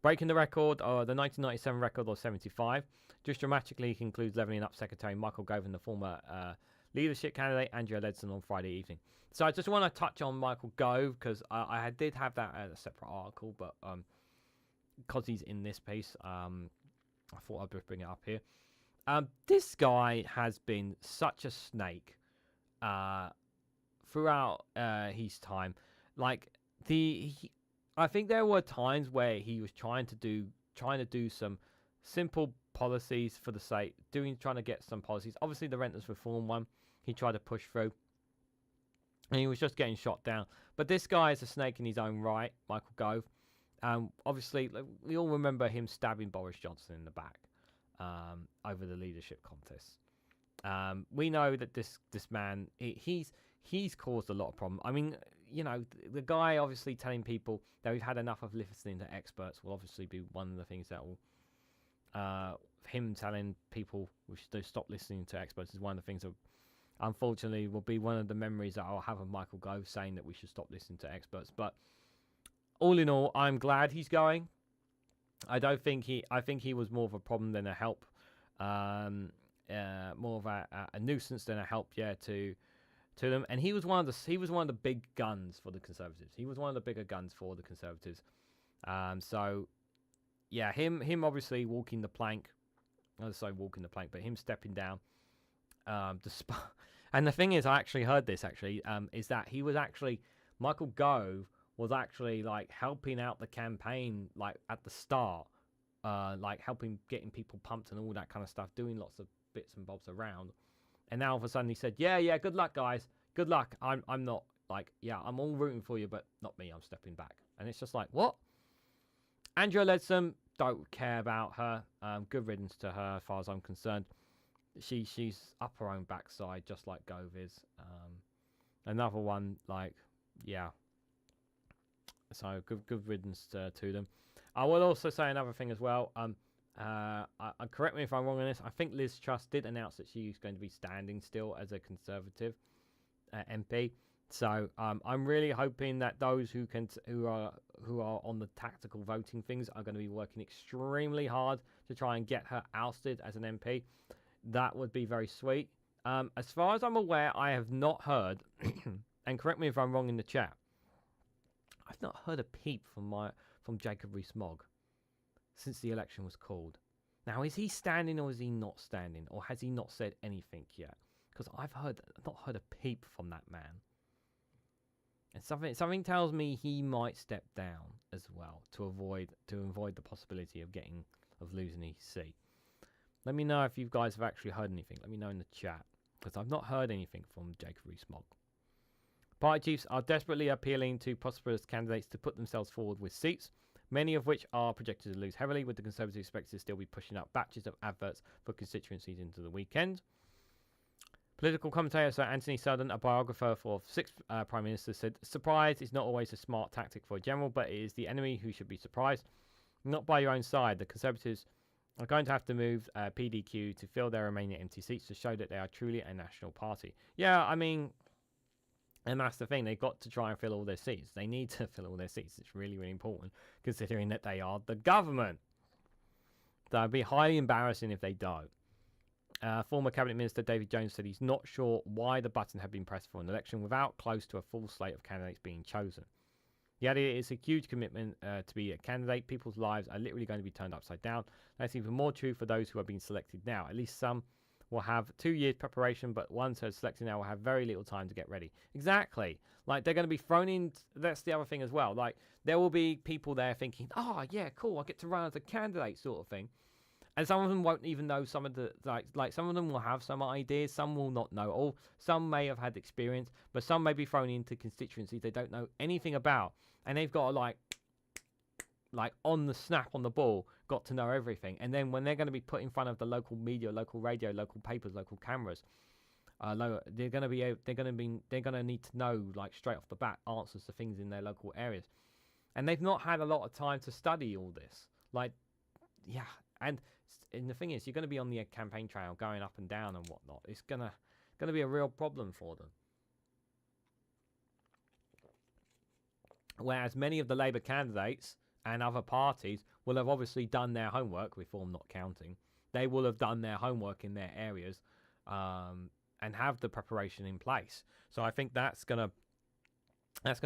Breaking the record, the 1997 record of 75, just dramatically includes levelling up Secretary Michael Gove and the former leadership candidate Andrea Leadsom on Friday evening. So I just want to touch on Michael Gove, because I did have that as a separate article, but because he's in this piece, I thought I'd just bring it up here. This guy has been such a snake throughout his time. Like I think there were times where he was trying to do some simple policies for the sake, trying to get some policies. Obviously, the renters reform one he tried to push through, and he was just getting shot down. But this guy is a snake in his own right, Michael Gove. Obviously, we all remember him stabbing Boris Johnson in the back over the leadership contest. We know that this man, he's caused a lot of problems. I mean, you know, the guy obviously telling people that we've had enough of listening to experts will obviously be one of the things that will, him telling people we should stop listening to experts is one of the things that, unfortunately, will be one of the memories that I'll have of Michael Gove saying that we should stop listening to experts. But all in all, I'm glad he's going. I think he was more of a problem than a help, more of a nuisance than a help. Yeah, to them. And he was one of the big guns for the Conservatives. He was one of the bigger guns for the Conservatives. So yeah, him obviously walking the plank. But him stepping down. And the thing is, I actually heard this. Is that he was actually Michael Gove was actually like helping out the campaign, like at the start, like getting people pumped and all that kind of stuff, doing lots of bits and bobs around. And now all of a sudden he said, yeah, good luck, guys. Good luck. I'm not like, yeah, I'm all rooting for you, but not me. I'm stepping back. And it's just like, what? Andrea Leadsom, don't care about her. Good riddance to her as far as I'm concerned. She's up her own backside, just like Gove is. Another one, like, yeah. So good riddance to them. I will also say another thing as well. Correct me if I'm wrong on this. I think Liz Truss did announce that she's going to be standing still as a Conservative MP. So I'm really hoping that those who are on the tactical voting things are going to be working extremely hard to try and get her ousted as an MP. That would be very sweet. As far as I'm aware, I have not heard, and correct me if I'm wrong in the chat, I've not heard a peep from Jacob Rees-Mogg since the election was called. Now, is he standing or is he not standing, or has he not said anything yet? Because I've not heard a peep from that man. And something tells me he might step down as well to avoid the possibility of losing his seat. Let me know if you guys have actually heard anything. Let me know in the chat, because I've not heard anything from Jacob Rees-Mogg. Party chiefs are desperately appealing to prosperous candidates to put themselves forward with seats, many of which are projected to lose heavily, with the Conservatives expected to still be pushing up batches of adverts for constituencies into the weekend. Political commentator Sir Anthony Southern, a biographer for 6 Prime Ministers, said, "Surprise is not always a smart tactic for a general, but it is the enemy who should be surprised, not by your own side. The Conservatives are going to have to move PDQ to fill their remaining empty seats to show that they are truly a national party." Yeah, I mean, and that's the thing. They've got to try and fill all their seats. They need to fill all their seats. It's really, really important, considering that they are the government. That would be highly embarrassing if they don't. Former Cabinet Minister David Jones said he's not sure why the button had been pressed for an election without close to a full slate of candidates being chosen. The idea is a huge commitment to be a candidate. People's lives are literally going to be turned upside down. That's even more true for those who are being selected now. At least some will have 2 years preparation, but ones who are selected now will have very little time to get ready. Exactly. Like, they're going to be thrown in. That's the other thing as well. Like, there will be people there thinking, oh, yeah, cool, I get to run as a candidate sort of thing. And some of them won't even know some of the like some of them will have some ideas, some will not know all. Some may have had experience, but some may be thrown into constituencies they don't know anything about, and they've got to like on the snap, on the ball, got to know everything. And then when they're going to be put in front of the local media, local radio, local papers, local cameras, they're going to need to know like straight off the bat answers to things in their local areas, and they've not had a lot of time to study all this. Like, yeah, and the thing is, you're going to be on the campaign trail, going up and down and whatnot. It's gonna be a real problem for them. Whereas many of the Labour candidates and other parties will have obviously done their homework, Reform not counting. They will have done their homework in their areas and have the preparation in place. So I think that's gonna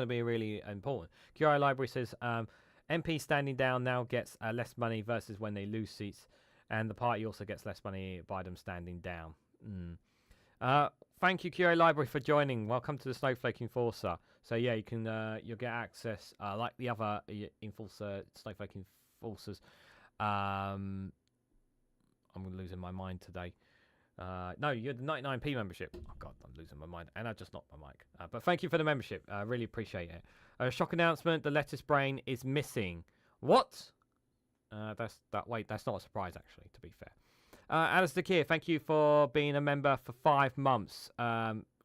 be really important. QI Library says MP standing down now gets less money versus when they lose seats, and the party also gets less money by them standing down. Thank you, QA Library, for joining. Welcome to the Snowflake Enforcer. So yeah, you can you'll get access like the other Snowflake Enforcers. I'm losing my mind today. No, you're the 99p membership. Oh God, I'm losing my mind, and I just knocked my mic. But thank you for the membership. I really appreciate it. Shock announcement: the lettuce brain is missing. What? That's not a surprise, actually. To be fair. Alistair Keir, thank you for being a member for 5 months.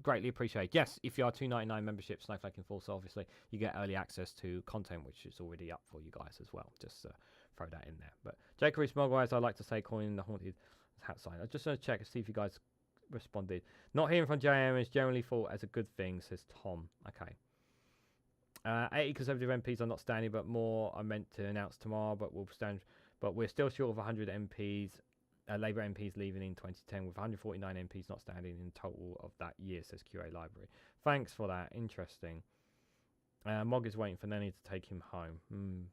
Greatly appreciate. Yes, if you are $2.99 membership, Snowflake Enforcer, obviously you get early access to content which is already up for you guys as well. Just throw that in there. But Jacob Smogwise, I like to say, calling the haunted hat sign. I just want to check and see if you guys responded. Not hearing from JM is generally thought as a good thing, says Tom. Okay. 80 Conservative MPs are not standing, but more are meant to announce tomorrow. But we're still short of 100 MPs. Labour MPs leaving in 2010 with 149 MPs not standing in total of that year, says QA Library. Thanks for that. Interesting. Mog is waiting for Nanny to take him home.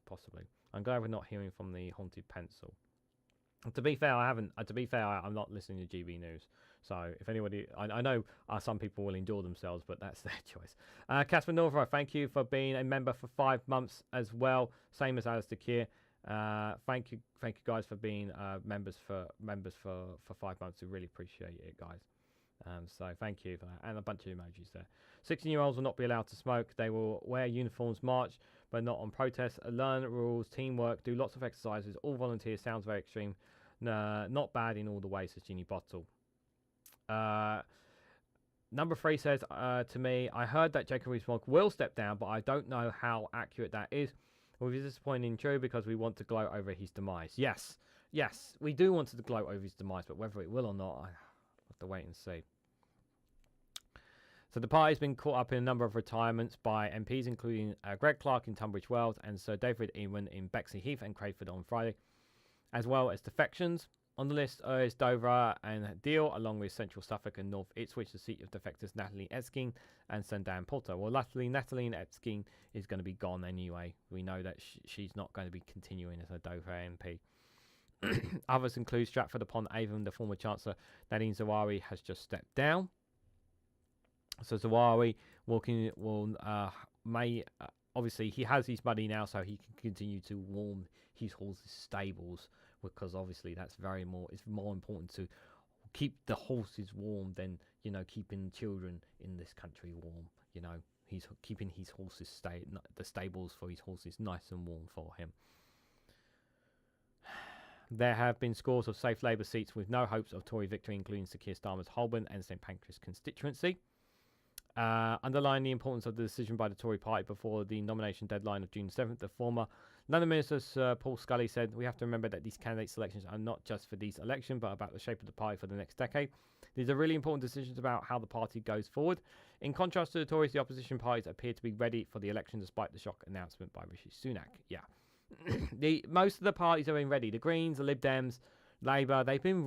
Possibly. I'm glad we're not hearing from the haunted pencil. To be fair, I haven't. To be fair, I'm not listening to GB News. So if anybody, I know some people will endure themselves, but that's their choice. Casper Northrow, thank you for being a member for 5 months as well. Same as Alistair Keir. Thank you guys for being members for 5 months. We really appreciate it, guys. So thank you for that, and a bunch of emojis there. 16-year-olds will not be allowed to smoke. They will wear uniforms, march, but not on protest. Learn rules, teamwork, do lots of exercises. All volunteers. Sounds very extreme. Not bad in all the ways, says Ginny Bottle. Number 3 says to me, I heard that Jacob Rees-Mogg will step down, but I don't know how accurate that is. Well, it's disappointing, true, because we want to gloat over his demise. Yes, we do want to gloat over his demise, but whether it will or not, I have to wait and see. So the party's been caught up in a number of retirements by MPs, including Greg Clark in Tunbridge Wells and Sir David Ewan in Bexley Heath and Crayford on Friday, as well as defections. On the list is Dover and Deal, along with Central Suffolk and North Ipswich, the seat of defectors Natalie Epstein and Sandown Potter. Well, Natalie Epstein is going to be gone anyway. We know that she's not going to be continuing as a Dover MP. Others include Stratford upon Avon, the former Chancellor Nadine Zawari has just stepped down. So Zawari obviously he has his money now, so he can continue to warm his horses' stables, because obviously it's more important to keep the horses warm than keeping children in this country warm. He's keeping his horses the stables for his horses nice and warm for him. There have been scores of safe Labour seats with no hopes of Tory victory, including Sir Keir Starmer's Holborn and St Pancras constituency. Underlying the importance of the decision by the Tory party before the nomination deadline of June 7th, the former London Minister Sir Paul Scully said, we have to remember that these candidate selections are not just for these elections, but about the shape of the party for the next decade. These are really important decisions about how the party goes forward. In contrast to the Tories, the opposition parties appear to be ready for the election despite the shock announcement by Rishi Sunak. Yeah. Most of the parties have been ready. The Greens, the Lib Dems, Labour, they've been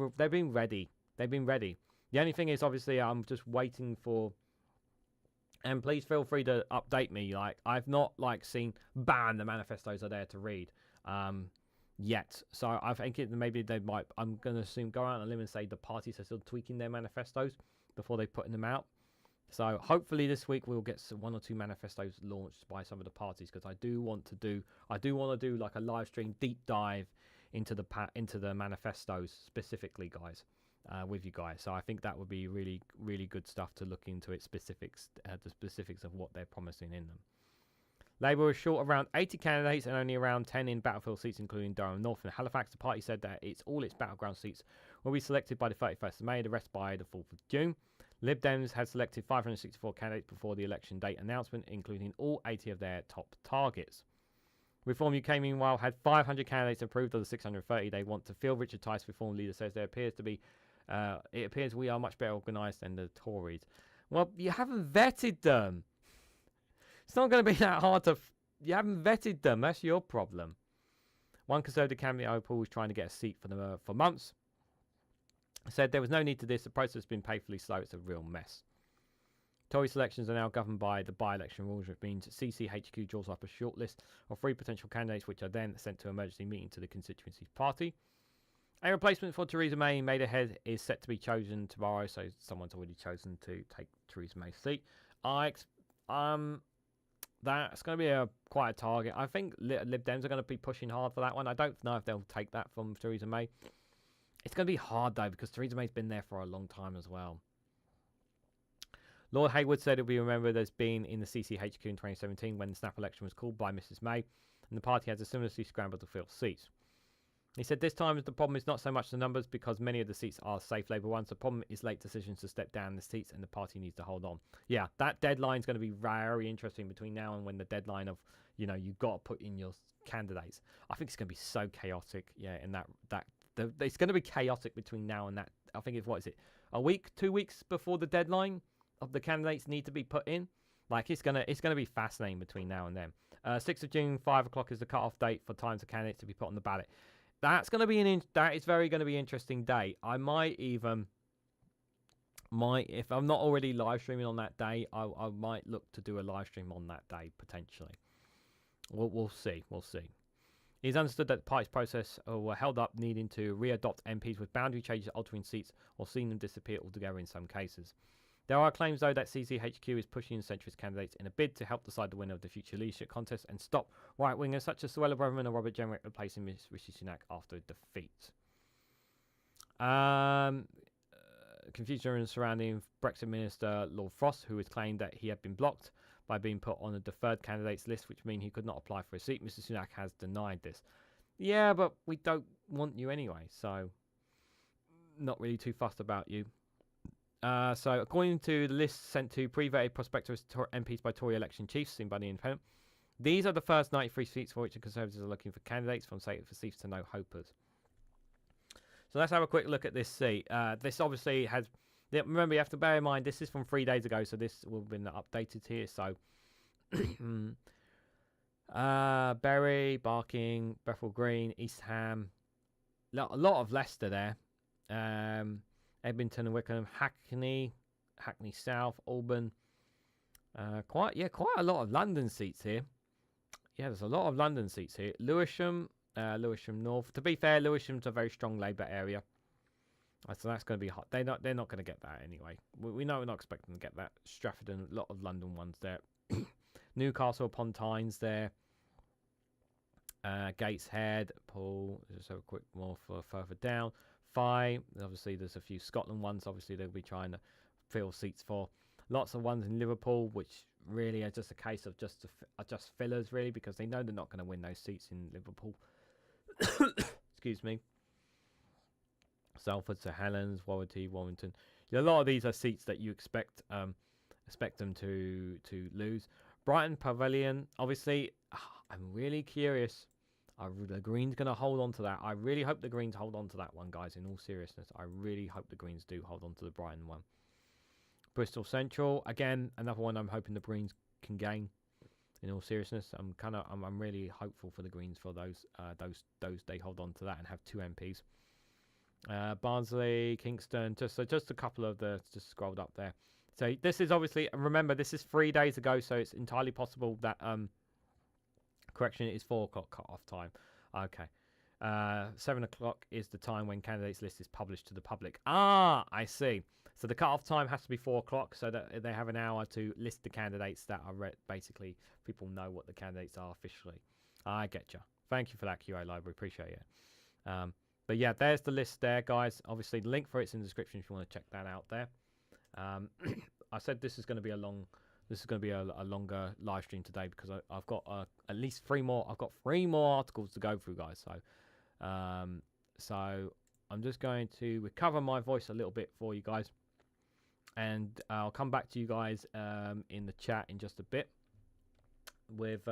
ready. They've been ready. The only thing is, obviously, I'm just waiting for. And please feel free to update me. I've not seen bam, the manifestos are there to read yet. So I think maybe they might. I'm gonna assume go out on a limb and say the parties are still tweaking their manifestos before they're putting them out. So hopefully this week we'll get 1 or 2 manifestos launched by some of the parties, because I do want to do like a live stream deep dive into the manifestos specifically, guys, with you guys. So I think that would be really, really good stuff to look into the specifics of what they're promising in them. Labour is short around 80 candidates and only around 10 in battlefield seats, including Durham North and Halifax. The party said that all its battleground seats will be selected by the 31st of May, the rest by the 4th of June. Lib Dems had selected 564 candidates before the election date announcement, including all 80 of their top targets. Reform UK, meanwhile, had 500 candidates approved of the 630 they want to fill. Richard Tice, Reform leader, says it appears we are much better organised than the Tories. Well, you haven't vetted them. It's not going to be that hard to... You haven't vetted them. That's your problem. One Conservative candidate, Opal, was trying to get a seat for months. Said there was no need to this. The process has been painfully slow. It's a real mess. Tory selections are now governed by the by-election rules, which means CCHQ draws up a short list of 3 potential candidates, which are then sent to an emergency meeting to the constituency party. A replacement for Theresa May, Maidenhead, is set to be chosen tomorrow, so someone's already chosen to take Theresa May's seat. That's going to be quite a target. I think Lib Dems are going to be pushing hard for that one. I don't know if they'll take that from Theresa May. It's going to be hard, though, because Theresa May's been there for a long time as well. Lord Hayward said it will be remembered as being in the CCHQ in 2017 when the snap election was called by Mrs May, and the party has a similarly scrambled to fill seats. He said this time the problem is not so much the numbers, because many of the seats are safe Labour ones. The problem is late decisions to step down the seats, and the party needs to hold on. Yeah, that deadline is going to be very interesting between now and when the deadline of, you've got to put in your candidates. I think it's going to be so chaotic. Yeah, and it's going to be chaotic between now and that. I think a week, 2 weeks before the deadline of the candidates need to be put in. Like it's gonna be fascinating between now and then. 6th of June, 5 o'clock is the cut-off date for times of candidates to be put on the ballot. That's going to be that is very going to be an interesting day. I if I'm not already live streaming on that day, I might look to do a live stream on that day potentially. We'll see. It's understood that the party's process were held up needing to re-adopt MPs with boundary changes, altering seats, or seeing them disappear altogether in some cases. There are claims, though, that CCHQ is pushing centrist candidates in a bid to help decide the winner of the future leadership contest and stop right-wingers such as Suella Braverman or Robert Jenrick replacing Rishi Sunak after defeat. Confusion surrounding Brexit Minister Lord Frost, who has claimed that he had been blocked by being put on a deferred candidates list, which means he could not apply for a seat. Mr Sunak has denied this. Yeah, but we don't want you anyway, so not really too fussed about you. So, according to the list sent to pre-vetted prospective MPs by Tory election chiefs seen by the Independent, these are the first 93 seats for which the Conservatives are looking for candidates from safe seats to no hopers. So let's have a quick look at this seat. This obviously has... Remember, you have to bear in mind, this is from 3 days ago, so this will have been updated here. So, Bury, Barking, Bethel Green, East Ham, a lot of Leicester there. Edmonton and Wickham, Hackney South, Auburn. Quite a lot of London seats here. Yeah, there's a lot of London seats here. Lewisham, Lewisham North. To be fair, Lewisham's a very strong Labour area, so that's going to be hot. They're not going to get that anyway. We know we're not expecting to get that. Stratford and a lot of London ones there. Newcastle upon Tynes there. Gateshead, Paul. Just have a quick more for further down. Obviously there's a few Scotland ones, obviously they'll be trying to fill seats for. Lots of ones in Liverpool, which really are just a case of just fillers really, because they know they're not going to win those seats in Liverpool. Excuse me. Salford, St Helens, Warrington. A lot of these are seats that you expect them to lose. Brighton Pavilion, obviously, I'm really curious. The Greens going to hold on to that. I really hope the Greens hold on to that one, guys, in all seriousness. I really hope the Greens do hold on to the Brighton one. Bristol Central, again, another one I'm hoping the Greens can gain, in all seriousness. I'm really hopeful for the Greens for those they hold on to that and have 2 MPs. Barnsley, Kingston, just a couple of just scrolled up there. So this is obviously, remember, this is 3 days ago, so it's entirely possible that correction, it is 4 o'clock cut-off time. Okay. 7 o'clock is the time when candidates list is published to the public. I see. So the cut-off time has to be 4 o'clock, so that they have an hour to list the candidates that are basically people know what the candidates are officially. I get you. Thank you for that, QA Library. Appreciate it. But yeah, there's the list there, guys. Obviously, the link for it's in the description if you want to check that out there. I said this is going to be a longer live stream today because I've got at least 3 more. I've got 3 more articles to go through, guys. So I'm just going to recover my voice a little bit for you guys, and I'll come back to you guys in the chat in just a bit with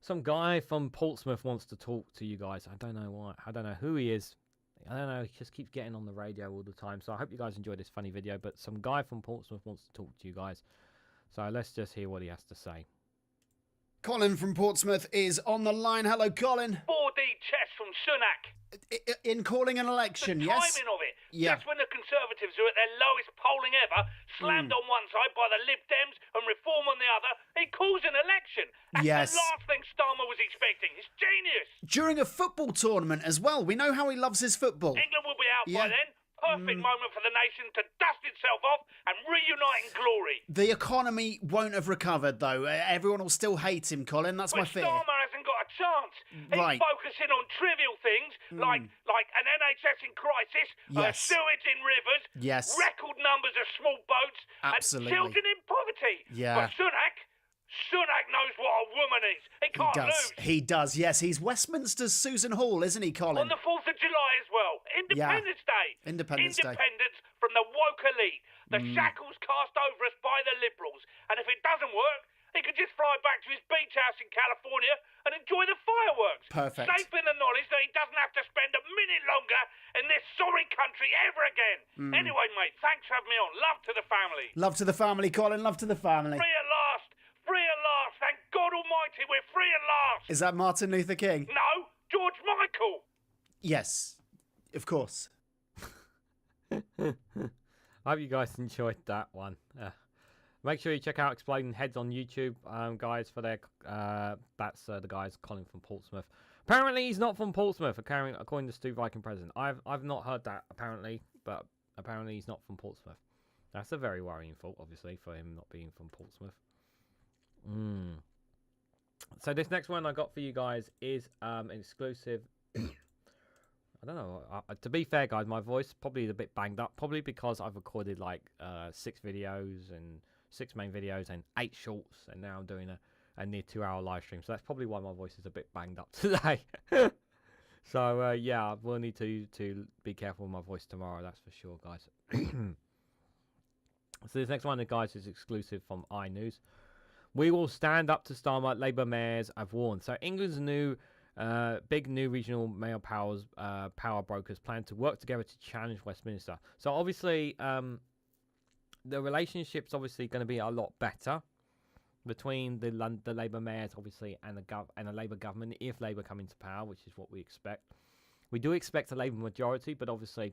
some guy from Portsmouth wants to talk to you guys. I don't know why. I don't know who he is. I don't know. He just keeps getting on the radio all the time. So I hope you guys enjoy this funny video. But some guy from Portsmouth wants to talk to you guys. So let's just hear what he has to say. Colin from Portsmouth is on the line. Hello, Colin. 4D chess from Sunak. In calling an election, The yes? timing of it. Yeah. Just when the Conservatives are at their lowest polling ever, slammed on one side by the Lib Dems and Reform on the other, he calls an election. That's Yes. the last thing Starmer was expecting. It's genius. During a football tournament as well. We know how he loves his football. England will be out Yeah. by then. Perfect moment for the nation to dust itself off and reunite in glory. The economy won't have recovered, though. Everyone will still hate him, Colin. That's my But fear. Starmer hasn't got a chance. Right. He's focusing on trivial things like an NHS in crisis, Yes. sewage in rivers, Yes. record numbers of small boats, Absolutely. and children in poverty. Yeah. But Sunak knows what a woman is. He He can't does. lose. He does, yes. He's Westminster's Susan Hall, isn't he, Colin? On the 4th of July as well. Independence Day. Independence Day. Independence from the woke elite. The shackles cast over us by the liberals. And if it doesn't work, he could just fly back to his beach house in California and enjoy the fireworks. Perfect. Safe in the knowledge that he doesn't have to spend a minute longer in this sorry country ever again. Anyway, mate, thanks for having me on. Love to the family. Love to the family, Colin. Love to the family. Free at last. Free at last. Thank God Almighty, we're free at last. Is that Martin Luther King? No, George Michael. Yes, of course. I hope you guys enjoyed that one. Make sure you check out Exploding Heads on YouTube, guys, for their that's the guys Colin from Portsmouth. Apparently he's not from Portsmouth, according to Stu Viking President. I've not heard that apparently, but apparently he's not from Portsmouth. That's a very worrying thought, obviously, for him not being from Portsmouth. So this next one I got for you guys is an exclusive. I don't know. To be fair, guys, my voice probably is a bit banged up. Probably because I've recorded like 6 videos and 6 main videos and 8 shorts, and now I'm doing a near 2-hour live stream. So that's probably why my voice is a bit banged up today. So yeah, we'll need to be careful with my voice tomorrow. That's for sure, guys. So this next one, guys, is exclusive from iNews. We will stand up to Starmer. Labour mayors have warned. So England's big new regional mayor power brokers plan to work together to challenge Westminster. So obviously, the relationship's obviously going to be a lot better between the Labour mayors, obviously, and the Labour government if Labour come into power, which is what we expect. We do expect a Labour majority, but obviously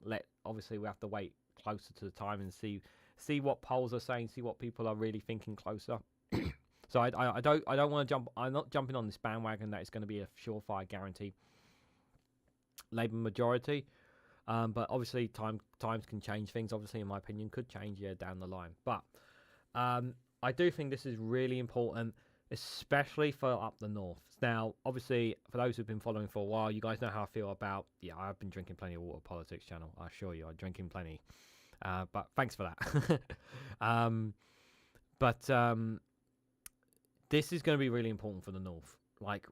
we have to wait closer to the time and see what polls are saying, see what people are really thinking closer. So I don't want to jump. I'm not jumping on this bandwagon that it's going to be a surefire guarantee Labour majority. But obviously times can change things. Obviously, in my opinion, could change down the line. But I do think this is really important, especially for up the north. Now, obviously, for those who've been following for a while, you guys know how I feel about. Yeah, I've been drinking plenty of water. Politics channel. I assure you, I'm drinking plenty. But thanks for that. This is going to be really important for the north. Like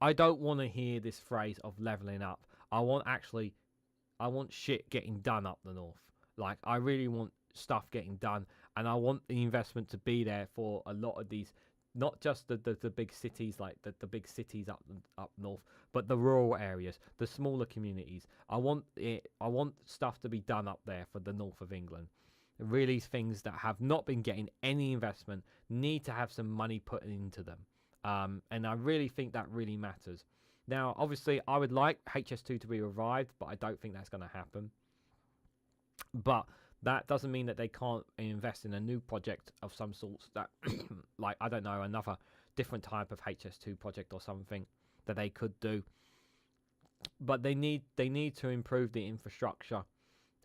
I don't want to hear this phrase of leveling up. I want shit getting done up the north. Like I really want stuff getting done, and I want the investment to be there for a lot of these, not just the big cities, like the big cities up north, but the rural areas, the smaller communities. I want stuff to be done up there for the north of England. Really, things that have not been getting any investment need to have some money put into them. And I really think that really matters. Now, obviously, I would like HS2 to be revived, but I don't think that's going to happen. But that doesn't mean that they can't invest in a new project of some sorts that, like, I don't know, another different type of HS2 project or something that they could do. But they need to improve the infrastructure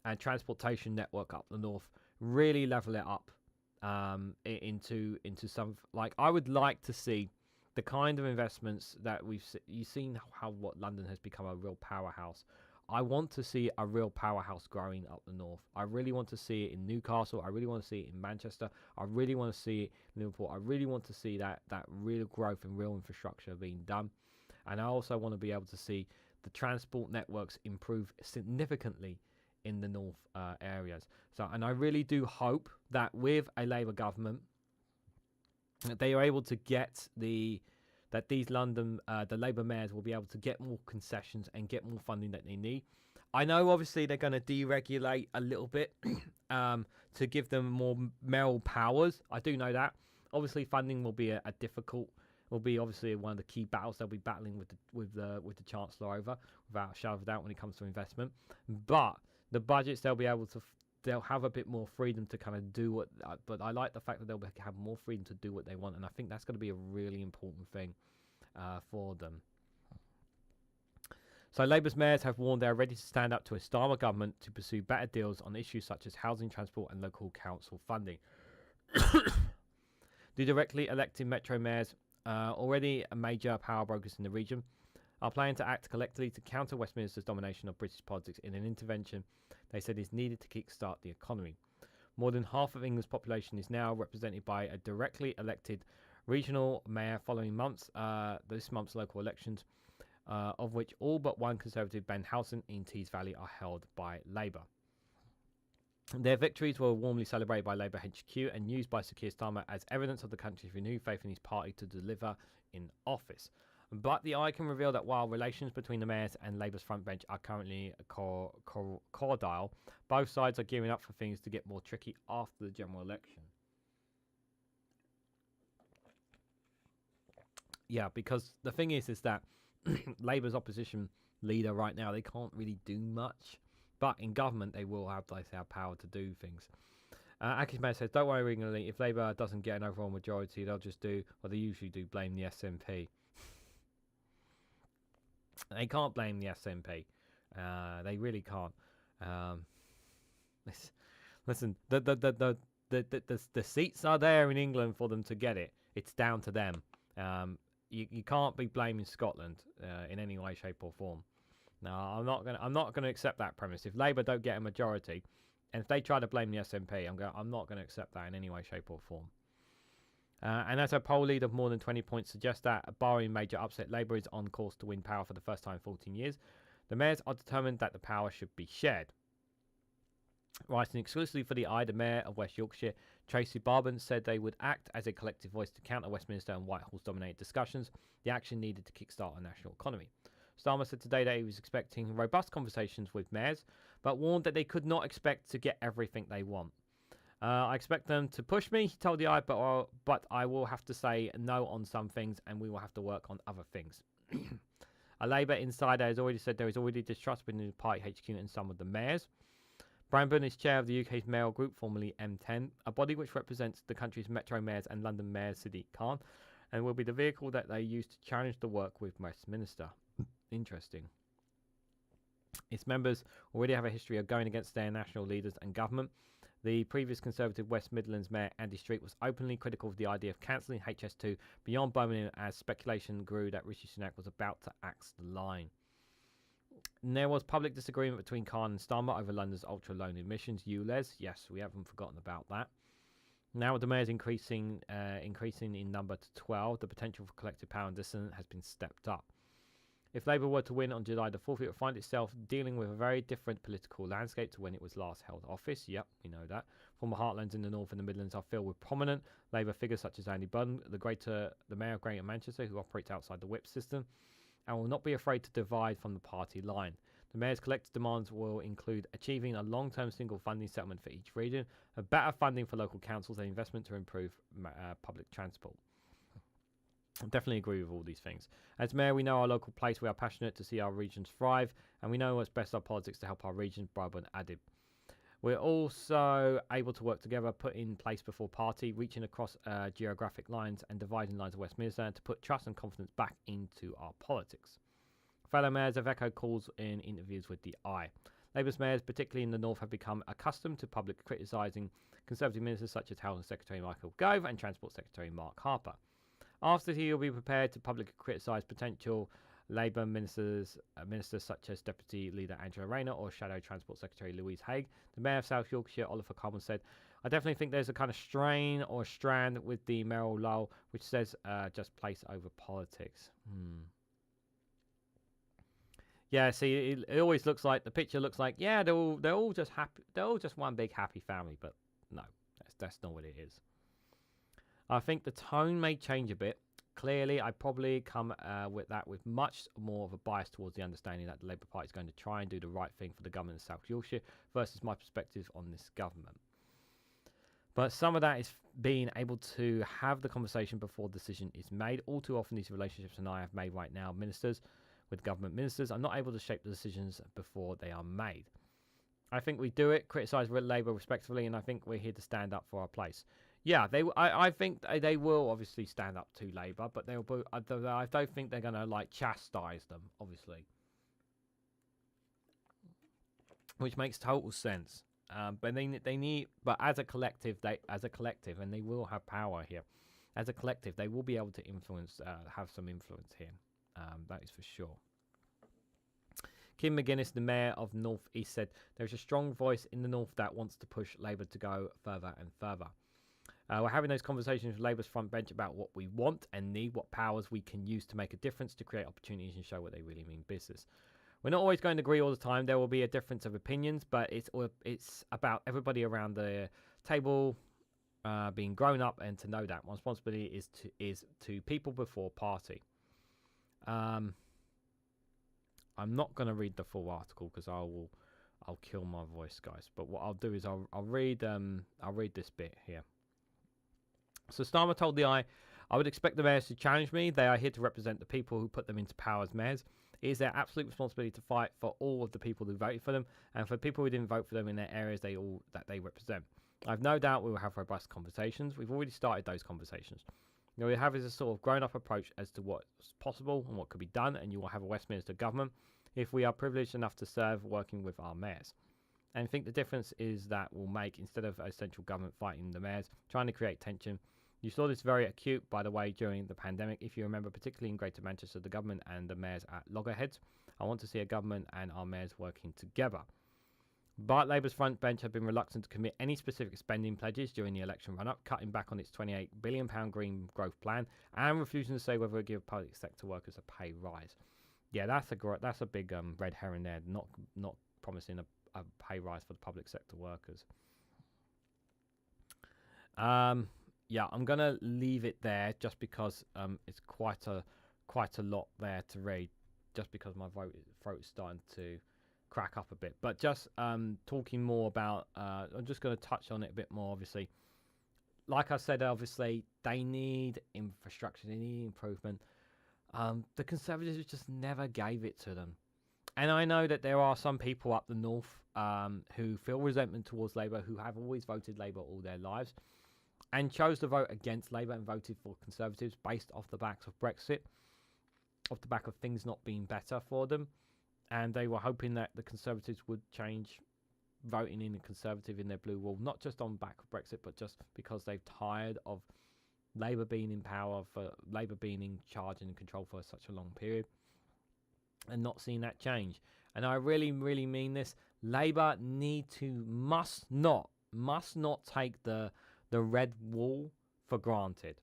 and transportation network up the north, really level it up into some, like, I would like to see the kind of investments that you've seen how what London has become a real powerhouse. I want to see a real powerhouse growing up the north. I really want to see it in Newcastle. I really want to see it in Manchester. I really want to see it in Liverpool. I really want to see that real growth and real infrastructure being done. And I also want to be able to see the transport networks improve significantly in the north areas. So, and I really do hope that with a Labour government, that they are able to get that these London, the Labour mayors will be able to get more concessions and get more funding that they need. I know, obviously, they're going to deregulate a little bit to give them more mayoral powers. I do know that. Obviously, funding will be will be obviously one of the key battles they'll be battling with the Chancellor over, without a shadow of a doubt, when it comes to investment. But the budgets they'll have a bit more freedom to kind of do what. But I like the fact that they'll have more freedom to do what they want, and I think that's going to be a really important thing for them. So Labour's mayors have warned they are ready to stand up to a Starmer government to pursue better deals on issues such as housing, transport and local council funding. The directly elected metro mayors, already major power brokers in the region, are planning to act collectively to counter Westminster's domination of British politics in an intervention they said is needed to kickstart the economy. More than half of England's population is now represented by a directly elected regional mayor following this month's local elections, of which all but one Conservative, Ben Housen in Tees Valley, are held by Labour. Their victories were warmly celebrated by Labour HQ and used by Sir Keir Starmer as evidence of the country's renewed faith in his party to deliver in office. But the eye can reveal that while relations between the mayors and Labour's front bench are currently cordial, both sides are gearing up for things to get more tricky after the general election. Yeah, because the thing is that Labour's opposition leader right now, they can't really do much. But in government, they will have, power to do things. Aki's Mayor says, don't worry, REGANELITE, if Labour doesn't get an overall majority, they'll just do what they usually do, blame the SNP. They can't blame the SNP. They really can't. Listen, the seats are there in England for them to get it. It's down to them. You can't be blaming Scotland in any way, shape, or form. No, I'm not gonna accept that premise. If Labour don't get a majority, and if they try to blame the SNP, I'm not gonna accept that in any way, shape, or form. And as a poll lead of more than 20 points suggests that, barring major upset, Labour is on course to win power for the first time in 14 years. The mayors are determined that the power should be shared. Writing exclusively for the Eye, the Mayor of West Yorkshire, Tracy Barban, said they would act as a collective voice to counter Westminster and Whitehall's dominated discussions, the action needed to kickstart a national economy. Starmer said today that he was expecting robust conversations with mayors, but warned that they could not expect to get everything they want. I expect them to push me, he told the Eye, but I will have to say no on some things, and we will have to work on other things. A Labour insider has already said there is already distrust within the party HQ and some of the mayors. Bramburn is chair of the UK's mayoral group, formerly M10, a body which represents the country's metro mayors and London Mayor Sadiq Khan, and will be the vehicle that they use to challenge the work with Westminster. Interesting. Its members already have a history of going against their national leaders and government. The previous Conservative West Midlands Mayor Andy Street was openly critical of the idea of cancelling HS2 beyond Birmingham, as speculation grew that Rishi Sunak was about to axe the line. And there was public disagreement between Khan and Starmer over London's ultra-low emissions, ULEZ. Yes, we haven't forgotten about that. Now with the mayors increasing in number to 12, the potential for collective power and dissent has been stepped up. If Labour were to win on July the 4th, it would find itself dealing with a very different political landscape to when it was last held office. Yep, we know that. Former heartlands in the north and the Midlands are filled with prominent Labour figures such as Andy Bunn, the Mayor of Greater Manchester, who operates outside the whip system, and will not be afraid to divide from the party line. The Mayor's collective demands will include achieving a long-term single funding settlement for each region, a better funding for local councils, and investment to improve public transport. I definitely agree with all these things. As Mayor, we know our local place. We are passionate to see our regions thrive, and we know what's best for our politics to help our regions, Barbara added. We're also able to work together, put in place before party, reaching across geographic lines and dividing lines of Westminster, and to put trust and confidence back into our politics. Fellow mayors have echoed calls in interviews with the Eye. Labour's mayors, particularly in the north, have become accustomed to public criticising Conservative ministers such as Housing Secretary Michael Gove and Transport Secretary Mark Harper. After he will be prepared to publicly criticise potential Labour ministers such as Deputy Leader Angela Rayner or Shadow Transport Secretary Louise Haigh. The Mayor of South Yorkshire, Oliver Coleman, said, I definitely think there's a kind of strain or strand with the mayoral lull, which says just place over politics. Yeah, see, it always looks like, the picture looks like, yeah, they're all just happy. They're all just one big happy family, but no, that's not what it is. I think the tone may change a bit. Clearly, I probably come with much more of a bias towards the understanding that the Labour Party is going to try and do the right thing for the government of South Yorkshire versus my perspective on this government. But some of that is being able to have the conversation before the decision is made. All too often, these relationships and I have made right now, with government ministers, are not able to shape the decisions before they are made. I think we do it, criticise Labour respectfully, and I think we're here to stand up for our place. Yeah, I think they will obviously stand up to Labour, but I don't think they're going to like chastise them, obviously, which makes total sense. But they need, but as a collective, and they will have power here. As a collective, they will be able to influence, have some influence here. That is for sure. Kim McGuinness, the mayor of North East, said there is a strong voice in the North that wants to push Labour to go further and further. We're having those conversations with Labour's front bench about what we want and need, what powers we can use to make a difference, to create opportunities and show what they really mean business. We're not always going to agree all the time. There will be a difference of opinions, but it's about everybody around the table being grown up and to know that my responsibility is to people before party. I'm not going to read the full article because I'll kill my voice, guys. But what I'll do is I'll read this bit here. So Starmer told the I would expect the mayors to challenge me. They are here to represent the people who put them into power as mayors. It is their absolute responsibility to fight for all of the people who voted for them and for people who didn't vote for them in their areas that they represent. I've no doubt we will have robust conversations. We've already started those conversations. What we have is a sort of grown-up approach as to what's possible and what could be done, and you will have a Westminster government if we are privileged enough to serve working with our mayors. And I think the difference is that we'll make, instead of a central government fighting the mayors, trying to create tension. You saw this very acute, by the way, during the pandemic. If you remember, particularly in Greater Manchester, the government and the mayors at loggerheads. I want to see a government and our mayors working together. But Labour's front bench have been reluctant to commit any specific spending pledges during the election run-up, cutting back on its £28 billion green growth plan and refusing to say whether it will give public sector workers a pay rise. Yeah, that's a big red herring there, not promising a pay rise for the public sector workers. Yeah, I'm going to leave it there just because it's quite a lot there to read, just because my throat is starting to crack up a bit. But just talking more about, I'm just going to touch on it a bit more, obviously. Like I said, obviously, they need infrastructure, they need improvement. The Conservatives just never gave it to them. And I know that there are some people up the north who feel resentment towards Labour, who have always voted Labour all their lives, and chose to vote against Labour and voted for Conservatives based off the backs of Brexit, off the back of things not being better for them. And they were hoping that the Conservatives would change voting in a Conservative in their blue wall, not just on back of Brexit, but just because they've tired of Labour being in power, for Labour being in charge and in control for such a long period, and not seeing that change. And I really, really mean this. Labour must not take the red wall for granted.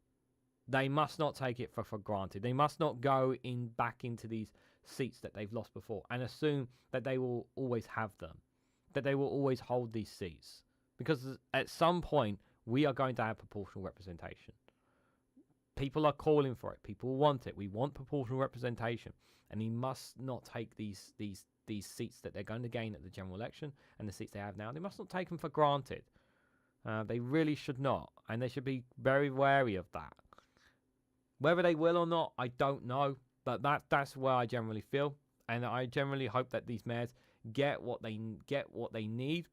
They must not take it for granted. They must not go back into these seats that they've lost before and assume that they will always have them, that they will always hold these seats. Because at some point, we are going to have proportional representation. People are calling for it. People want it. We want proportional representation. And he must not take these seats that they're going to gain at the general election and the seats they have now. They must not take them for granted. They really should not. And they should be very wary of that. Whether they will or not, I don't know. But that's where I generally feel. And I generally hope that these mayors get what they need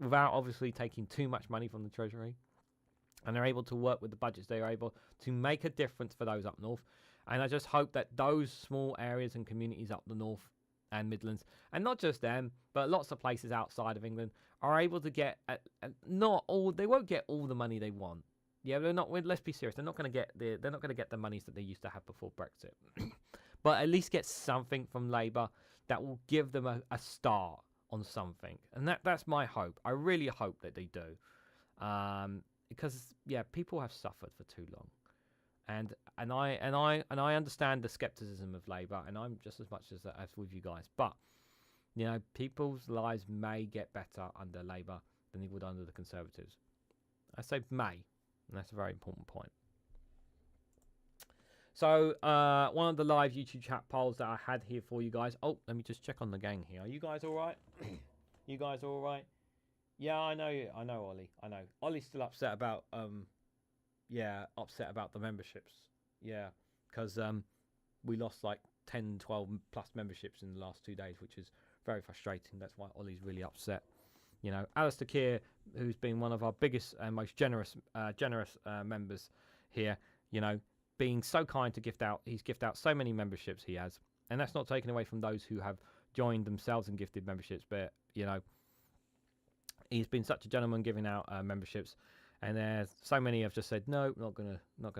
without obviously taking too much money from the Treasury. And they're able to work with the budgets. They are able to make a difference for those up north. And I just hope that those small areas and communities up the north and Midlands, and not just them, but lots of places outside of England, are able to get, not all, they won't get all the money they want. Yeah, they're not. Let's be serious. They're not going to get the monies that they used to have before Brexit, but at least get something from Labour that will give them a start on something, and that's my hope. I really hope that they do, because people have suffered for too long, and I understand the skepticism of Labour, and I'm just as much as with you guys, but people's lives may get better under Labour than they would under the Conservatives. I say may. And that's a very important point. So, one of the live YouTube chat polls that I had here for you guys. Oh, let me just check on the gang here. Are you guys all right? You guys all right? Yeah, I know, Ollie. I know. Ollie's still upset about, upset about the memberships. Yeah, because we lost like 10, 12 plus memberships in the last 2 days, which is very frustrating. That's why Ollie's really upset. Alistair Keir, who's been one of our biggest and most generous members here, being so kind to gift out so many memberships he has. And that's not taken away from those who have joined themselves and gifted memberships. But, he's been such a gentleman giving out memberships. And there's so many have just said, no, not gonna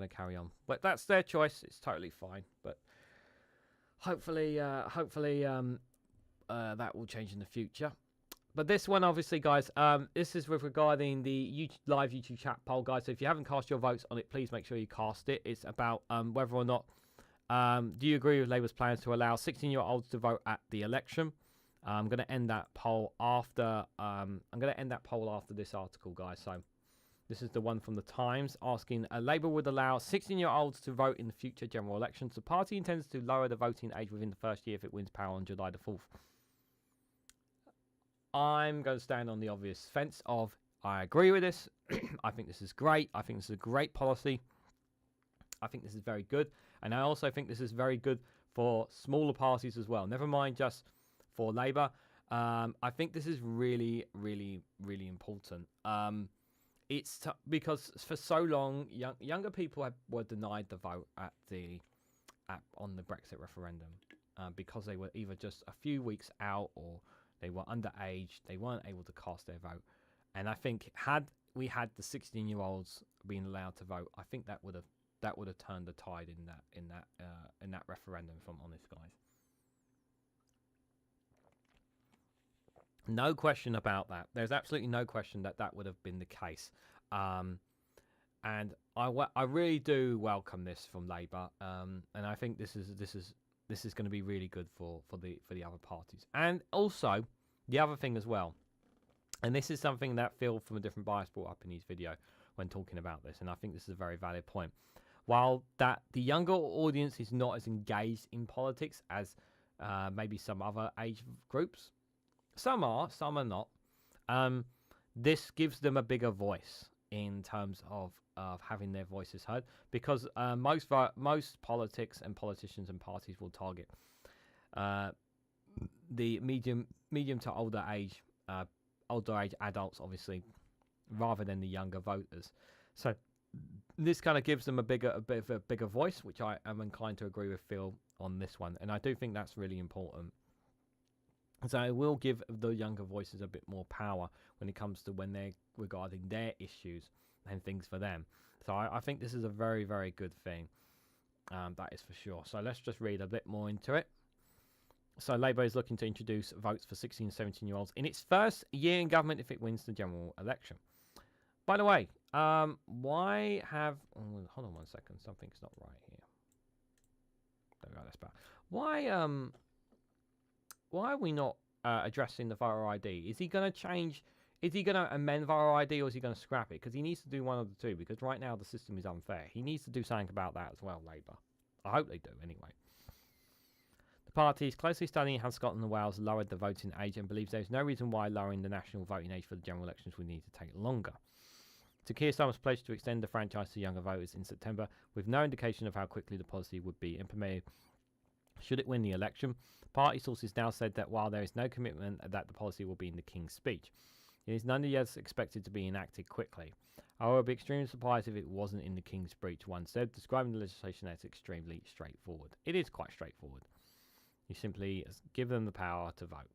carry on. But that's their choice. It's totally fine. But hopefully, that will change in the future. But this one, obviously, guys, this is regarding the live YouTube chat poll, guys. So if you haven't cast your votes on it, please make sure you cast it. It's about whether or not do you agree with Labour's plans to allow 16-year-olds to vote at the election. I'm going to end that poll after this article, guys. So this is the one from the Times asking Labour would allow 16-year-olds to vote in the future general elections. The party intends to lower the voting age within the first year if it wins power on July the 4th. I'm going to stand on the obvious fence of I agree with this. I think this is great. I think this is a great policy. I think this is very good. And I also think this is very good for smaller parties as well. Never mind just for Labour. I think this is really, really, really important. Because for so long, younger people were denied the vote on the Brexit referendum because they were either just a few weeks out or they were underage. They weren't able to cast their vote. And I think had we had the 16-year-olds being allowed to vote, I think that would have turned the tide in that referendum. If I'm honest, guys. No question about that. There's absolutely no question that would have been the case. And I really do welcome this from Labour. And I think this is going to be really good for the other parties. And also, the other thing as well, and this is something that Phil from A Different Bias brought up in his video when talking about this, and I think this is a very valid point. While that the younger audience is not as engaged in politics as maybe some other age groups, some are not, this gives them a bigger voice in terms of having their voices heard, because most politics and politicians and parties will target the medium to older age adults, obviously, rather than the younger voters. So this kind of gives them a bit of a bigger voice, which I am inclined to agree with Phil on this one, and I do think that's really important. So it will give the younger voices a bit more power when it comes to when they're regarding their issues and things for them. So I think this is a very, very good thing. That is for sure. So let's just read a bit more into it. So Labour is looking to introduce votes for 16 and 17-year-olds in its first year in government if it wins the general election. By the way, why have... Oh, hold on one second. Something's not right here. There we go, that's better. Why are we not addressing the voter ID? Is he going to change... Is he going to amend voter ID or is he going to scrap it? Because he needs to do one of the two, because right now the system is unfair. He needs to do something about that as well, Labour. I hope they do, anyway. The party is closely studying how Scotland and Wales lowered the voting age and believes there is no reason why lowering the national voting age for the general elections would need to take longer. Sir Keir Starmer's pledged to extend the franchise to younger voters in September, with no indication of how quickly the policy would be implemented should it win the election. Party sources now said that while there is no commitment that the policy will be in the King's speech, it is nonetheless expected to be enacted quickly. I would be extremely surprised if it wasn't in the King's speech, one said, describing the legislation as extremely straightforward. It is quite straightforward. You simply give them the power to vote.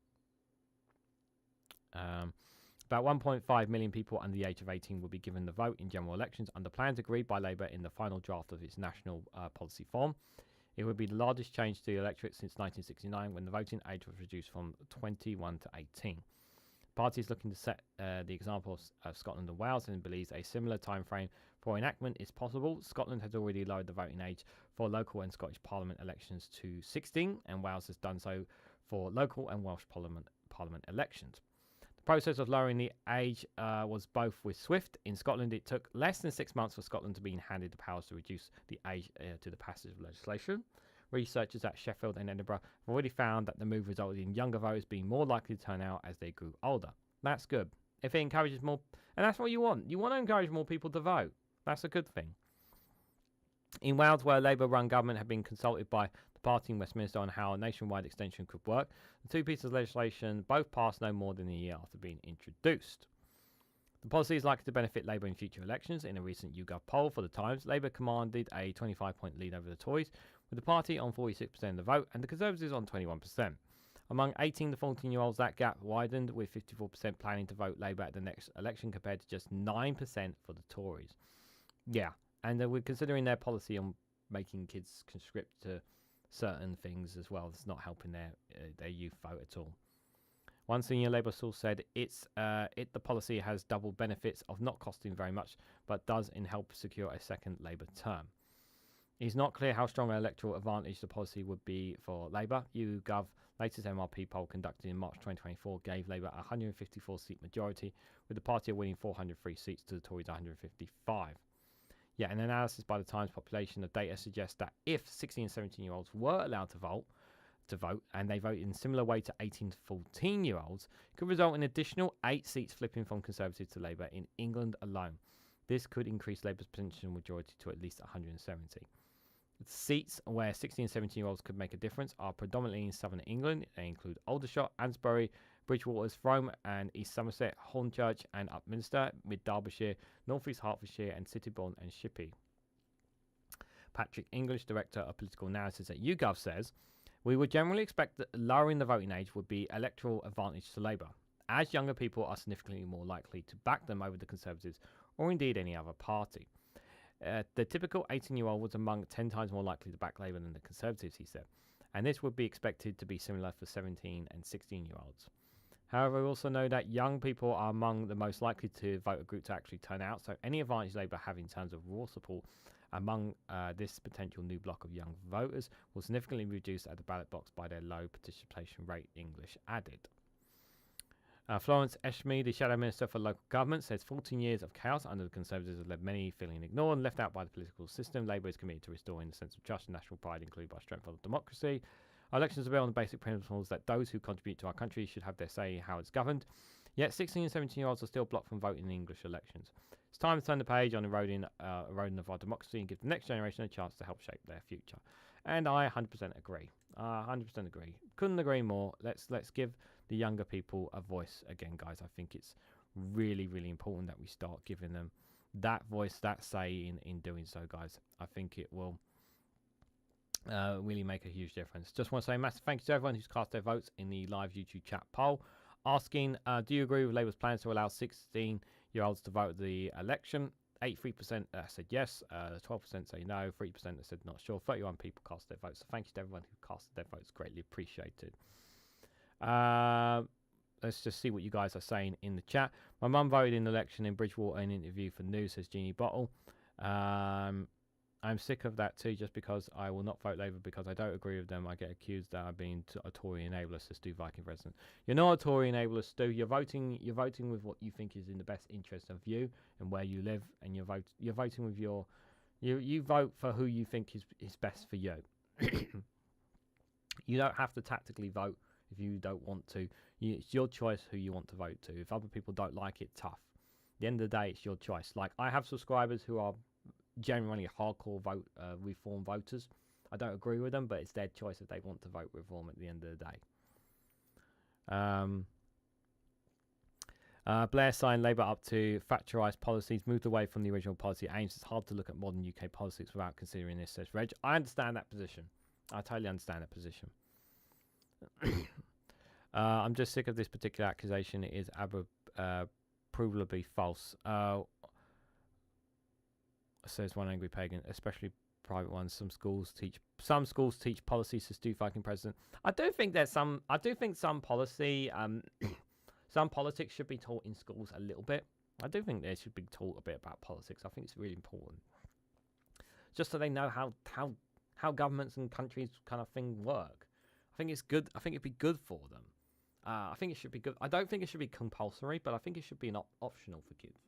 About 1.5 million people under the age of 18 will be given the vote in general elections under plans agreed by Labour in the final draft of its national policy form. It would be the largest change to the electorate since 1969, when the voting age was reduced from 21 to 18. The party is looking to set the example of Scotland and Wales and believes a similar time frame for enactment is possible. Scotland has already lowered the voting age for local and Scottish Parliament elections to 16, and Wales has done so for local and Welsh Parliament elections. The process of lowering the age was both with swift. In Scotland, it took less than 6 months for Scotland to be handed the powers to reduce the age to the passage of legislation. Researchers at Sheffield and Edinburgh have already found that the move resulted in younger voters being more likely to turn out as they grew older. That's good. If it encourages more, and that's what you want. You want to encourage more people to vote. That's a good thing. In Wales, where a Labour-run government had been consulted by the party in Westminster on how a nationwide extension could work, the two pieces of legislation both passed no more than a year after being introduced. The policy is likely to benefit Labour in future elections. In a recent YouGov poll for The Times, Labour commanded a 25-point lead over the Tories, with the party on 46% of the vote and the Conservatives on 21%. Among 18 to 14-year-olds, that gap widened, with 54% planning to vote Labour at the next election compared to just 9% for the Tories. Yeah, and we're considering their policy on making kids conscript to certain things as well. It's not helping their youth vote at all. One senior Labour source said the policy has double benefits of not costing very much, but does in help secure a second Labour term. It's not clear how strong an electoral advantage the policy would be for Labour. YouGov latest MRP poll conducted in March 2024 gave Labour a 154-seat majority, with the party winning 403 seats to the Tories 155. Yet an analysis by the Times population of data suggests that if 16 and 17-year-olds were allowed to vote, and they vote in a similar way to 18 to 14-year-olds, it could result in additional 8 seats flipping from Conservative to Labour in England alone. This could increase Labour's potential majority to at least 170. The seats where 16 and 17-year-olds could make a difference are predominantly in southern England. They include Aldershot, Ansbury, Bridgwater's, Frome and East Somerset, Hornchurch and Upminster, Mid Derbyshire, North East Hertfordshire and Citybourne and Shippey. Patrick English, Director of Political Analysis at YouGov, says, "We would generally expect that lowering the voting age would be electoral advantage to Labour, as younger people are significantly more likely to back them over the Conservatives or indeed any other party. The typical 18-year-old was among 10 times more likely to back Labour than the Conservatives," he said, and this would be expected to be similar for 17 and 16-year-olds. However, we also know that young people are among the most likely to vote a group to actually turn out, so any advantage Labour have in terms of raw support among this potential new block of young voters will significantly reduce at the ballot box by their low participation rate, English added. Florence Eshme, the Shadow Minister for Local Government, says 14 years of chaos under the Conservatives have led many feeling ignored and left out by the political system. Labour is committed to restoring the sense of trust and national pride, including by strength of democracy. Our elections are built on the basic principles that those who contribute to our country should have their say in how it's governed. Yet 16 and 17-year-olds are still blocked from voting in English elections. It's time to turn the page on eroding of our democracy and give the next generation a chance to help shape their future. And I 100% agree. 100% agree. Couldn't agree more. Let's give the younger people a voice again, guys. I think it's really, really important that we start giving them that voice, that say in doing so, guys. I think it will really make a huge difference. Just want to say a massive thank you to everyone who's cast their votes in the live YouTube chat poll, asking, do you agree with Labour's plans to allow 16-year-olds to vote at the election? 83% said yes, 12% say no, 3% said not sure, 31 people cast their votes. So thank you to everyone who casted their votes, greatly appreciated. Let's just see what you guys are saying in the chat. My mum voted in the election in Bridgwater in an interview for News, says Jeannie Bottle. I'm sick of that too, just because I will not vote Labour because I don't agree with them. I get accused that I'm being a Tory enabler, says Stu Viking resident. You're not a Tory enabler, Stu. You're voting with what you think is in the best interest of you and where you live, and you're voting with your you vote for who you think is best for you. You don't have to tactically vote if you don't want to. It's your choice who you want to vote to. If other people don't like it, tough. At the end of the day, it's your choice. Like, I have subscribers who are generally hardcore reform voters. I don't agree with them, but it's their choice if they want to vote reform at the end of the day. Blair signed Labour up to Thatcherised policies, moved away from the original policy aims. It's hard to look at modern UK politics without considering this, says Reg. I understand that position. I totally understand that position. I'm just sick of this particular accusation. It is provably false. Says one angry pagan, especially private ones. Some schools teach policies to stupefying president. I do think some policy, some politics should be taught in schools a little bit. I do think they should be taught a bit about politics. I think it's really important, just so they know how governments and countries kind of thing work. I think it's good. I think it'd be good for them. I think it should be good. I don't think it should be compulsory, but I think it should be optional for kids.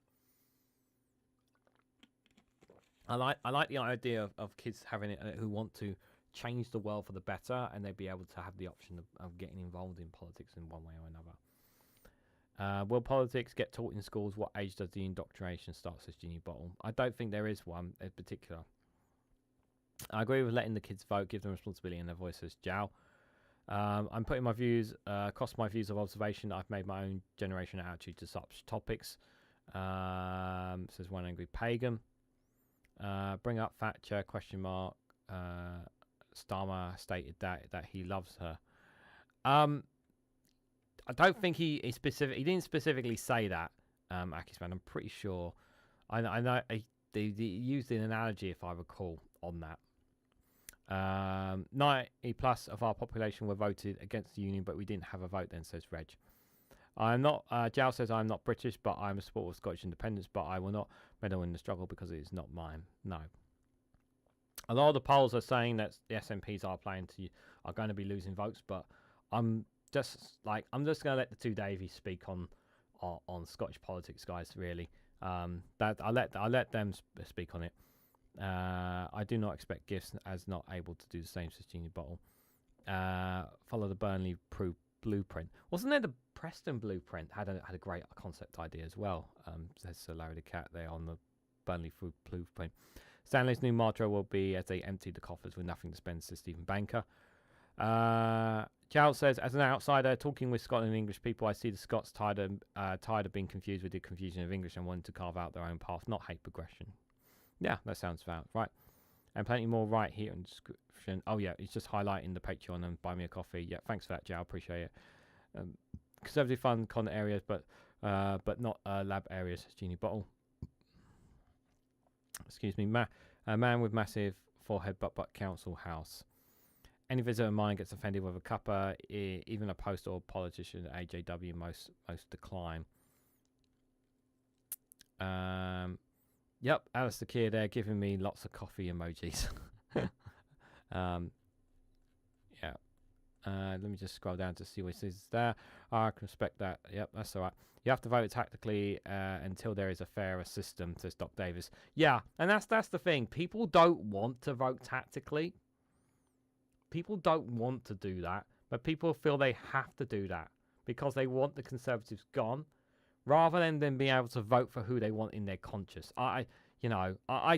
I like the idea of kids having it who want to change the world for the better, and they'd be able to have the option of getting involved in politics in one way or another. Will politics get taught in schools? What age does the indoctrination start, says Ginny Bottle? I don't think there is one in particular. I agree with letting the kids vote, give them responsibility and their voice, says Jow. I'm putting my views, across my views of observation. I've made my own generation attitude to such topics, says one angry pagan. Bring up Thatcher, ? Starmer stated that he loves her. I don't think he didn't specifically say that, Akisman. I'm pretty sure. I know they used an analogy, if I recall, on that. 90+ of our population were voted against the union, but we didn't have a vote then, says Reg. I'm not, Jal says I'm not British, but I'm a supporter of Scottish independence, but I will not meddle in the struggle because it is not mine. No. A lot of the polls are saying that the SNPs are going to be losing votes, but I'm just going to let the two Davies speak on Scottish politics, guys, really. That I'll let them speak on it. I do not expect gifts as not able to do the same, says Genie Bottle. Follow the Burnley blueprint. Wasn't there the Preston blueprint had a great concept idea as well? Says Sir Larry the Cat there on the Burnley blueprint. Stanley's new mantra will be as they empty the coffers with nothing to spend, says Stephen Banker. Chow says, as an outsider talking with Scotland and English people, I see the Scots tired of being confused with the confusion of English and wanting to carve out their own path, not hate progression. Yeah, that sounds about right. And plenty more right here in the description. Oh yeah, he's just highlighting the Patreon and buy me a coffee. Yeah, thanks for that, Joe. Appreciate it. Conservative fund content areas, but not lab areas. Genie Bottle. Excuse me, man with massive forehead, but council house. Any visitor of mine gets offended with a cuppa, even a post or politician. AJW most decline. Yep, Alice the Kid there giving me lots of coffee emojis. Yeah. Let me just scroll down to see what it says there. I can respect that. Yep, that's all right. You have to vote tactically until there is a fairer system, says Doc Davis. Yeah, and that's the thing. People don't want to vote tactically. People don't want to do that, but people feel they have to do that because they want the Conservatives gone, rather than them being able to vote for who they want in their conscience. I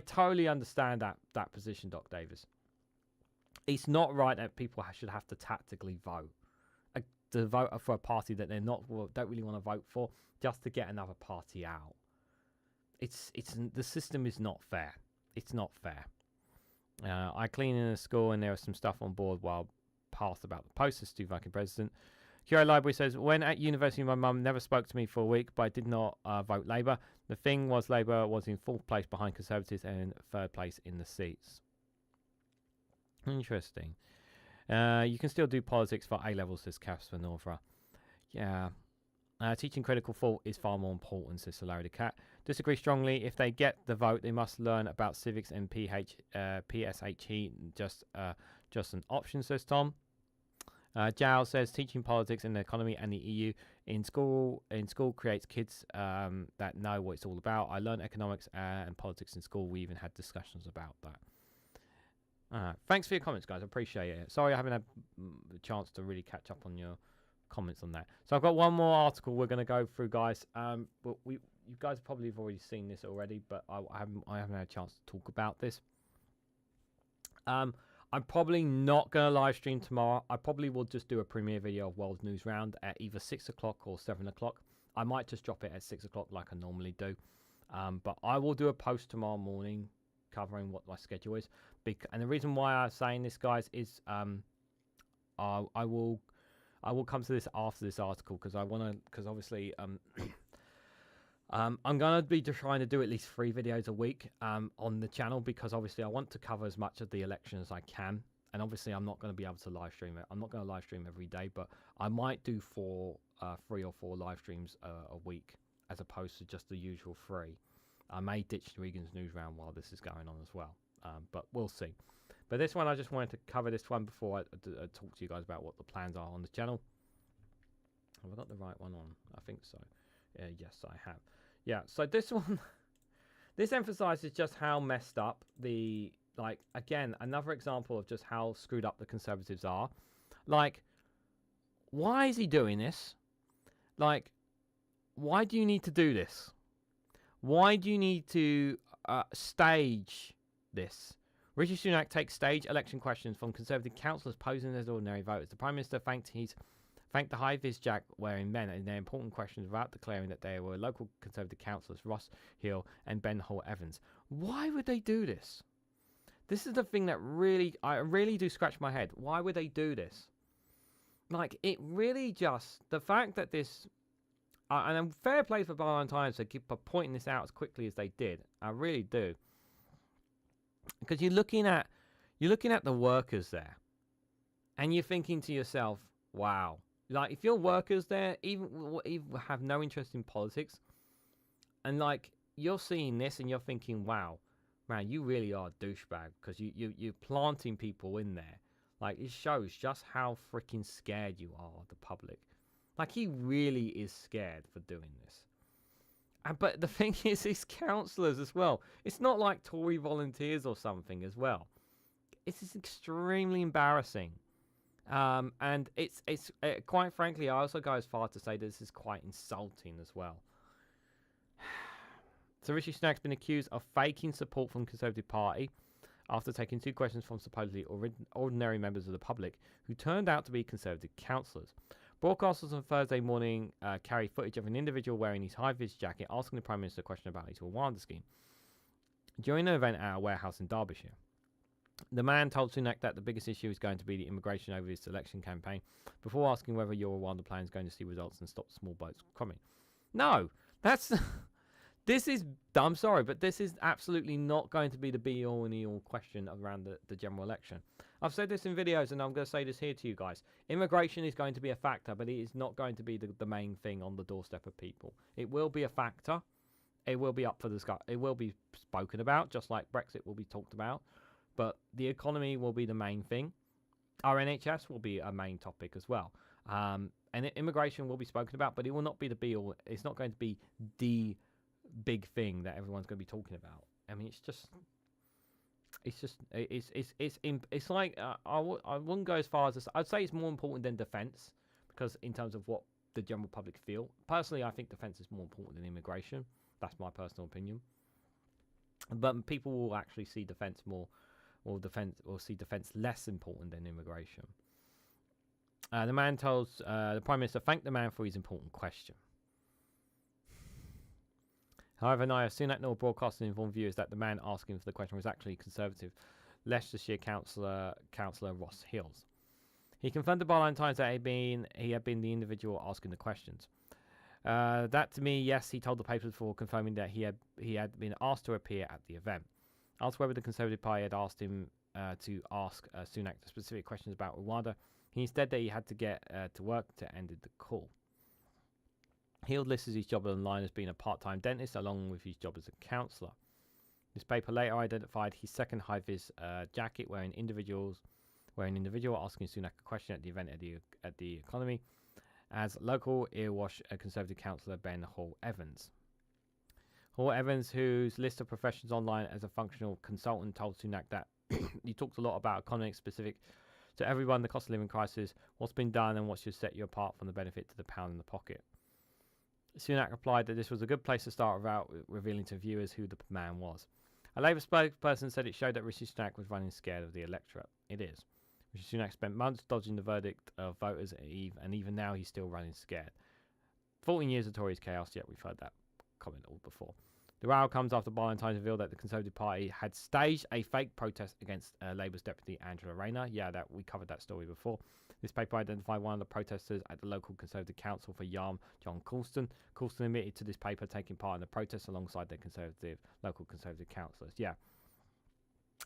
totally understand that position, Doc Davis. It's not right that people should have to tactically vote. To vote for a party that they don't really want to vote for, just to get another party out. The system is not fair. It's not fair. I clean in a school and there was some stuff on board while passed about the post as Viking president. Curio Library says, when at university my mum never spoke to me for a week, but I did not vote Labour. The thing was Labour was in 4th place behind Conservatives and 3rd place in the seats. Interesting. You can still do politics for A-levels, says Casper Northra. Yeah. Teaching critical thought is far more important, says Larry the Cat. Disagree strongly. If they get the vote, they must learn about civics and PSHE. Just an option, says Tom. Jow says teaching politics and the economy and the EU in school creates kids that know what it's all about. I learned economics and politics in school. We even had discussions about that. Thanks for your comments, guys. I appreciate it. Sorry I haven't had the chance to really catch up on your comments on that. So I've got one more article we're going to go through, guys. But you guys probably have already seen this already, but I haven't had a chance to talk about this. I'm probably not going to live stream tomorrow. I probably will just do a premiere video of World News Round at either 6 o'clock or 7 o'clock. I might just drop it at 6 o'clock like I normally do. But I will do a post tomorrow morning covering what my schedule is. And the reason why I'm saying this, guys, is I will come to this after this article because obviously I'm going to be trying to do at least 3 videos a week on the channel, because obviously I want to cover as much of the election as I can. And obviously I'm not going to be able to live stream it. I'm not going to live stream every day, but I might do 3 or 4 live streams a week, as opposed to just the usual 3. I may ditch Regan's news round while this is going on as well, but we'll see. But this one, I just wanted to cover this one before I talk to you guys about what the plans are on the channel. Have I got the right one on? I think so. Yes, I have. Yeah, so this one, this emphasizes just how messed up the, like, again, another example of just how screwed up the Conservatives are. Like, why is he doing this? Like, why do you need to do this? Why do you need to stage this? Rishi Sunak takes stage election questions from Conservative councillors posing as ordinary voters. The Prime Minister thanked the high-vis jack-wearing men in their important questions without declaring that they were local Conservative councillors Ross Hill and Ben Hall-Evans. Why would they do this? This is the thing that I really do scratch my head. Why would they do this? Like, it really just, the fact that this, and I'm fair play for Byline Times to keep pointing this out as quickly as they did. I really do. Because you're looking at the workers there, and you're thinking to yourself, wow. Like, if your workers there even have no interest in politics, and like you're seeing this and you're thinking, wow, man, you really are a douchebag, because you're planting people in there. Like, it shows just how freaking scared you are of the public. Like, he really is scared for doing this. But the thing is, it's councillors as well. It's not like Tory volunteers or something as well. It's extremely embarrassing. And it's quite frankly, I also go as far to say this is quite insulting as well. So Rishi Sunak's been accused of faking support from Conservative Party after taking 2 questions from supposedly ordinary members of the public who turned out to be Conservative councillors. Broadcasters on Thursday morning carried footage of an individual wearing his high-vis jacket asking the Prime Minister a question about his Rwanda scheme during an event at a warehouse in Derbyshire. The man told Sunak that the biggest issue is going to be the immigration over his election campaign, before asking whether your Rwanda plan is going to see results and stop small boats coming. No, that's this is. I'm sorry, but this is absolutely not going to be the be-all and end-all question around the general election. I've said this in videos, and I'm going to say this here to you guys. Immigration is going to be a factor, but it is not going to be the main thing on the doorstep of people. It will be a factor. It will be up for discussion. It will be spoken about, just like Brexit will be talked about. But the economy will be the main thing. Our NHS will be a main topic as well. And immigration will be spoken about, but it will not be the be-all. It's not going to be the big thing that everyone's going to be talking about. I mean, it's like I wouldn't go as far as this. I'd say it's more important than defence, because in terms of what the general public feel. Personally, I think defence is more important than immigration. That's my personal opinion. But people will actually see defence more, or see defence less important than immigration. The man tells the Prime Minister thanked the man for his important question. However, neither Sunak nor broadcasting informed viewers that the man asking for the question was actually Conservative Leicestershire councillor Ross Hills. He confirmed to Byline Times that he had been the individual asking the questions. That to me, yes, he told the papers before confirming that he had been asked to appear at the event. Asked whether the Conservative Party had asked him to ask Sunak specific questions about Rwanda, he instead that he had to get to work to end the call. Hill lists his job online as being a part-time dentist, along with his job as a councillor. This paper later identified his second high-vis jacket wearing individual asking Sunak a question at the event at the Economy as local earwash Conservative councillor Ben Hall-Evans. Hall-Evans, whose list of professions online as a functional consultant, told Sunak that he talked a lot about economics specific to everyone, the cost of living crisis, what's been done and what should set you apart from the benefit to the pound in the pocket. Sunak replied that this was a good place to start without revealing to viewers who the man was. A Labour spokesperson said it showed that Rishi Sunak was running scared of the electorate. It is. Rishi Sunak spent months dodging the verdict of voters at Eve, and even now he's still running scared. 14 years of Tories chaos, yet we've heard that comment all before. The row comes after Byline Times revealed that the Conservative Party had staged a fake protest against Labour's deputy Angela Rayner. Yeah, we covered that story before. This paper identified one of the protesters at the local Conservative Council for Yarm, John Coulston. Coulston admitted to this paper taking part in the protest alongside their local Conservative councillors. Yeah.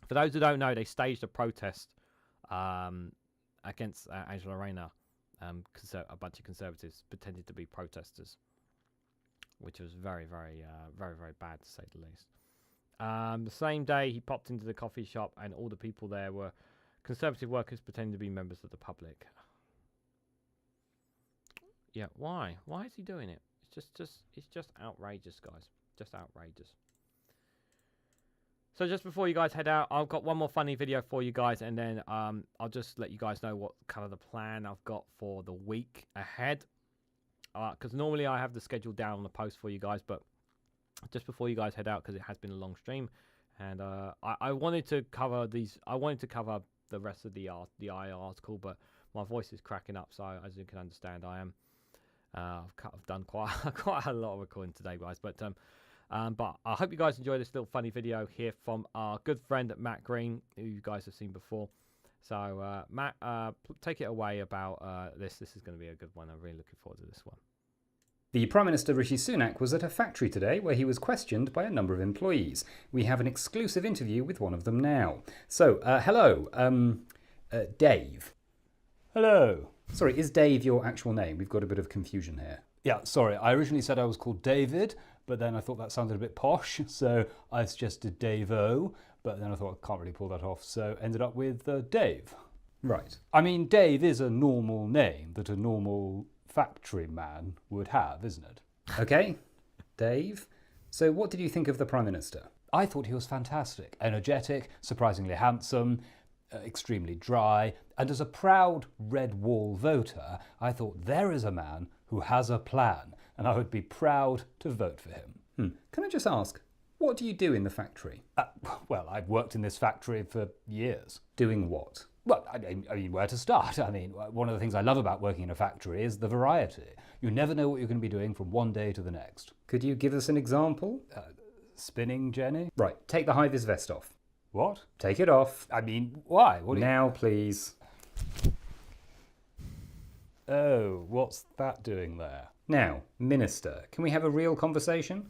For those who don't know, they staged a protest against Angela Rayner. A bunch of Conservatives pretended to be protesters, which was very, very, very bad to say the least. The same day, he popped into the coffee shop, and all the people there were Conservative workers pretending to be members of the public. Yeah, why? Why is he doing it? It's just outrageous, guys. Just outrageous. So just before you guys head out, I've got one more funny video for you guys, and then I'll just let you guys know what kind of the plan I've got for the week ahead. Because normally I have the schedule down on the post for you guys, but just before you guys head out, because it has been a long stream, and I wanted to cover these. I wanted to cover the rest of the I article, but my voice is cracking up, so as you can understand, I am. I've done quite a lot of recording today, guys, but I hope you guys enjoy this little funny video here from our good friend Matt Green, who you guys have seen before. So, Matt, take it away about this. This is going to be a good one. I'm really looking forward to this one. The Prime Minister Rishi Sunak was at a factory today where he was questioned by a number of employees. We have an exclusive interview with one of them now. So, hello, Dave. Hello. Sorry, is Dave your actual name? We've got a bit of confusion here. Yeah, sorry, I originally said I was called David, but then I thought that sounded a bit posh, so I suggested Dave-O, but then I thought I can't really pull that off, so ended up with Dave. Right. I mean, Dave is a normal name that a normal factory man would have, isn't it? Okay, Dave. So what did you think of the Prime Minister? I thought he was fantastic, energetic, surprisingly handsome, extremely dry, and as a proud Red Wall voter, I thought there is a man who has a plan, and I would be proud to vote for him. Can I just ask, what do you do in the factory? Well, I've worked in this factory for years. Doing what? Well, I mean, where to start? I mean, one of the things I love about working in a factory is the variety. You never know what you're going to be doing from one day to the next. Could you give us an example? Spinning, Jenny? Right, take the high-vis vest off. What? Take it off. I mean, why? Now, please. Oh, what's that doing there? Now, Minister, can we have a real conversation?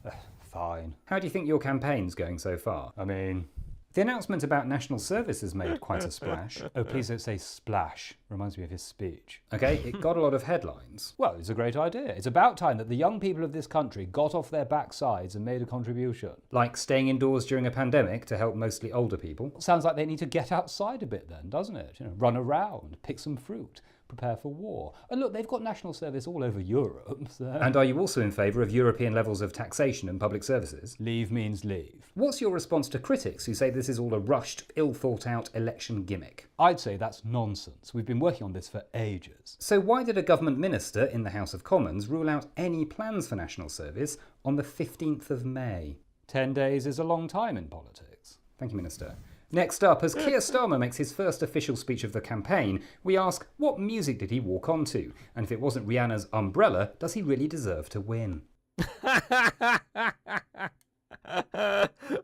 Fine. How do you think your campaign's going so far? I mean... The announcement about national service has made quite a splash. Oh, please don't say splash. Reminds me of his speech. Okay, it got a lot of headlines. Well, it's a great idea. It's about time that the young people of this country got off their backsides and made a contribution. Like staying indoors during a pandemic to help mostly older people. Sounds like they need to get outside a bit then, doesn't it? You know, run around, pick some fruit, prepare for war. And look, they've got national service all over Europe. So... And are you also in favour of European levels of taxation and public services? Leave means leave. What's your response to critics who say this is all a rushed, ill-thought-out election gimmick? I'd say that's nonsense. We've been working on this for ages. So why did a government minister in the House of Commons rule out any plans for national service on the 15th of May? 10 days is a long time in politics. Thank you, Minister. Next up, as Keir Starmer makes his first official speech of the campaign, we ask, what music did he walk onto? And if it wasn't Rihanna's Umbrella, does he really deserve to win?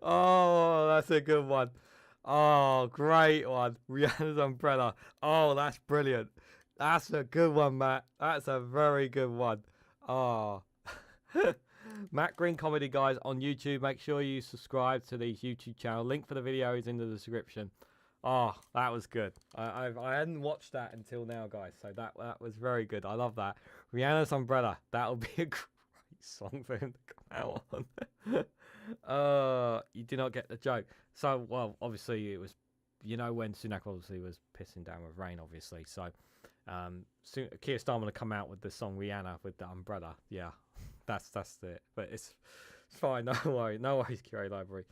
Oh, that's a good one. Oh, great one. Rihanna's Umbrella. Oh, that's brilliant. That's a good one, Matt. That's a very good one. Oh. Matt Green Comedy, guys, on YouTube. Make sure you subscribe to the YouTube channel. Link for the video is in the description. Oh, that was good. I hadn't watched that until now, guys. So that was very good. I love that. Rihanna's Umbrella. That'll be a great song for him to come out on. You do not get the joke. So, well, obviously it was, you know, when Sunak obviously was pissing down with rain, obviously. So, Keir Starmer to come out with the song Rihanna with the umbrella. Yeah. That's it, but it's fine. No worries, QA Library.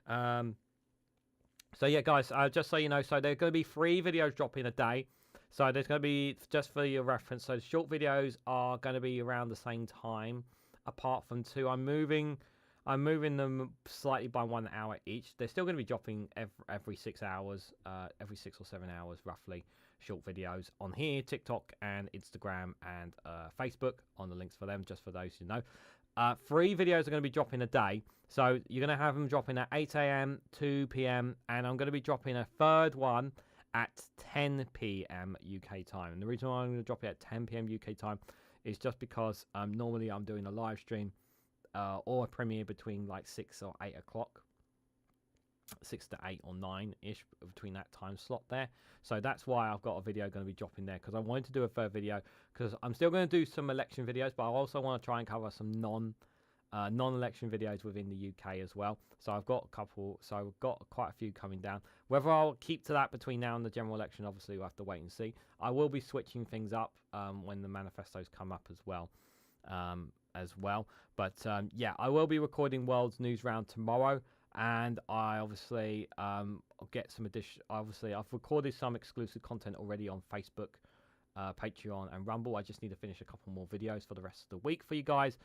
So yeah, guys, just so you know, so there are going to be 3 videos dropping a day. So there's going to be, just for your reference, so the short videos are going to be around the same time, apart from 2. I'm moving them slightly by 1 hour each. They're still going to be dropping every 6 hours, every 6 or 7 hours roughly. Short videos on here, TikTok and Instagram and Facebook, on the links for them, just for those who know. 3 videos are going to be dropping a day, so you're going to have them dropping at 8 a.m, 2 p.m, and I'm going to be dropping a third one at 10 p.m. UK time. And the reason why I'm going to drop it at 10 p.m. UK time is just because normally I'm doing a live stream or a premiere between like 6 or 8 o'clock. 6 to 8 or 9-ish between that time slot there. So that's why I've got a video going to be dropping there, because I wanted to do a third video, because I'm still going to do some election videos, but I also want to try and cover some non-election videos within the UK as well. So I've got quite a few coming down. Whether I'll keep to that between now and the general election, obviously we'll have to wait and see. I will be switching things up when the manifestos come up as well. But yeah, I will be recording World's News Round tomorrow. And I obviously I'll get some obviously I've recorded some exclusive content already on Facebook, Patreon and Rumble. I just need to finish a couple more videos for the rest of the week for you guys.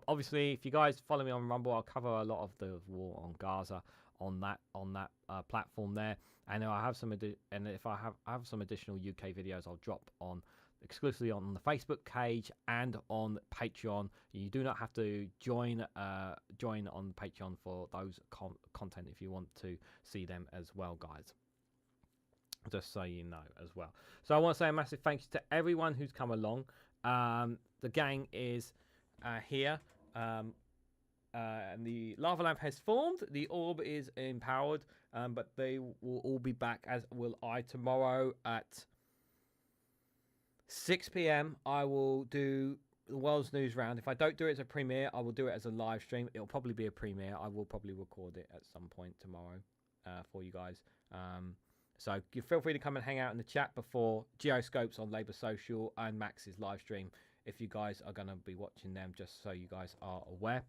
Obviously, if you guys follow me on Rumble, I'll cover a lot of the war on Gaza on that platform there. And I have if I have some additional UK videos, I'll drop on exclusively on the Facebook page and on Patreon. You do not have to join on Patreon for those content if you want to see them as well, guys. Just so you know as well. So I want to say a massive thank you to everyone who's come along. The gang is here. And the lava lamp has formed. The orb is empowered. But they will all be back, as will I, tomorrow at 6 p.m. I will do the World's News Round. If I don't do it as a premiere, I will do it as a live stream. It'll probably be a premiere. I will probably record it at some point tomorrow for you guys. So you feel free to come and hang out in the chat before Geoscopes on Labour Social and Max's live stream if you guys are going to be watching them, just so you guys are aware.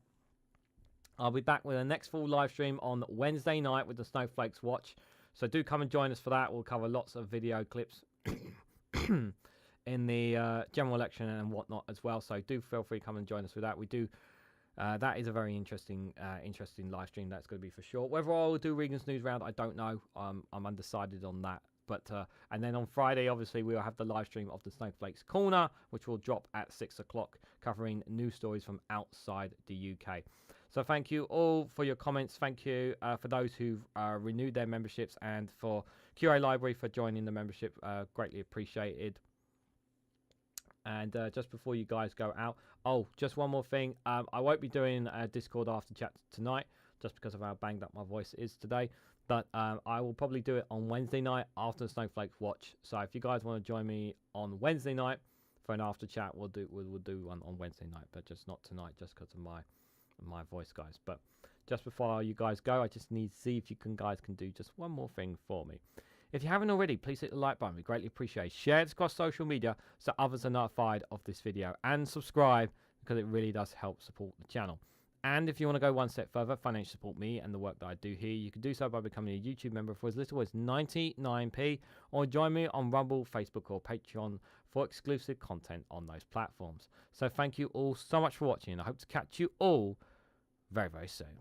I'll be back with the next full live stream on Wednesday night with the Snowflakes Watch. So do come and join us for that. We'll cover lots of video clips in the general election and whatnot as well. So do feel free to come and join us for that. We do. That is a very interesting live stream. That's going to be for sure. Whether I'll do Regan's News Round, I don't know. I'm undecided on that. But and then on Friday, obviously, we'll have the live stream of the Snowflakes Corner, which will drop at 6 o'clock, covering news stories from outside the UK. So thank you all for your comments. Thank you for those who've renewed their memberships, and for QA Library for joining the membership. Greatly appreciated. And just before you guys go out, just one more thing. I won't be doing a Discord after chat tonight, just because of how banged up my voice is today. But I will probably do it on Wednesday night after the Snowflake Watch. So if you guys want to join me on Wednesday night for an after chat, we'll do one on Wednesday night, but just not tonight, just because of my voice, guys. But just before you guys go, I just need to see if you guys can do just one more thing for me. If you haven't already, please hit the like button. We greatly appreciate it. Share it across social media so others are notified of this video, and subscribe, because it really does help support the channel. And if you want to go one step further, financially support me and the work that I do here, you can do so by becoming a YouTube member for as little as 99p, or join me on Rumble, Facebook or Patreon for exclusive content on those platforms. So thank you all so much for watching, and I hope to catch you all very, very soon.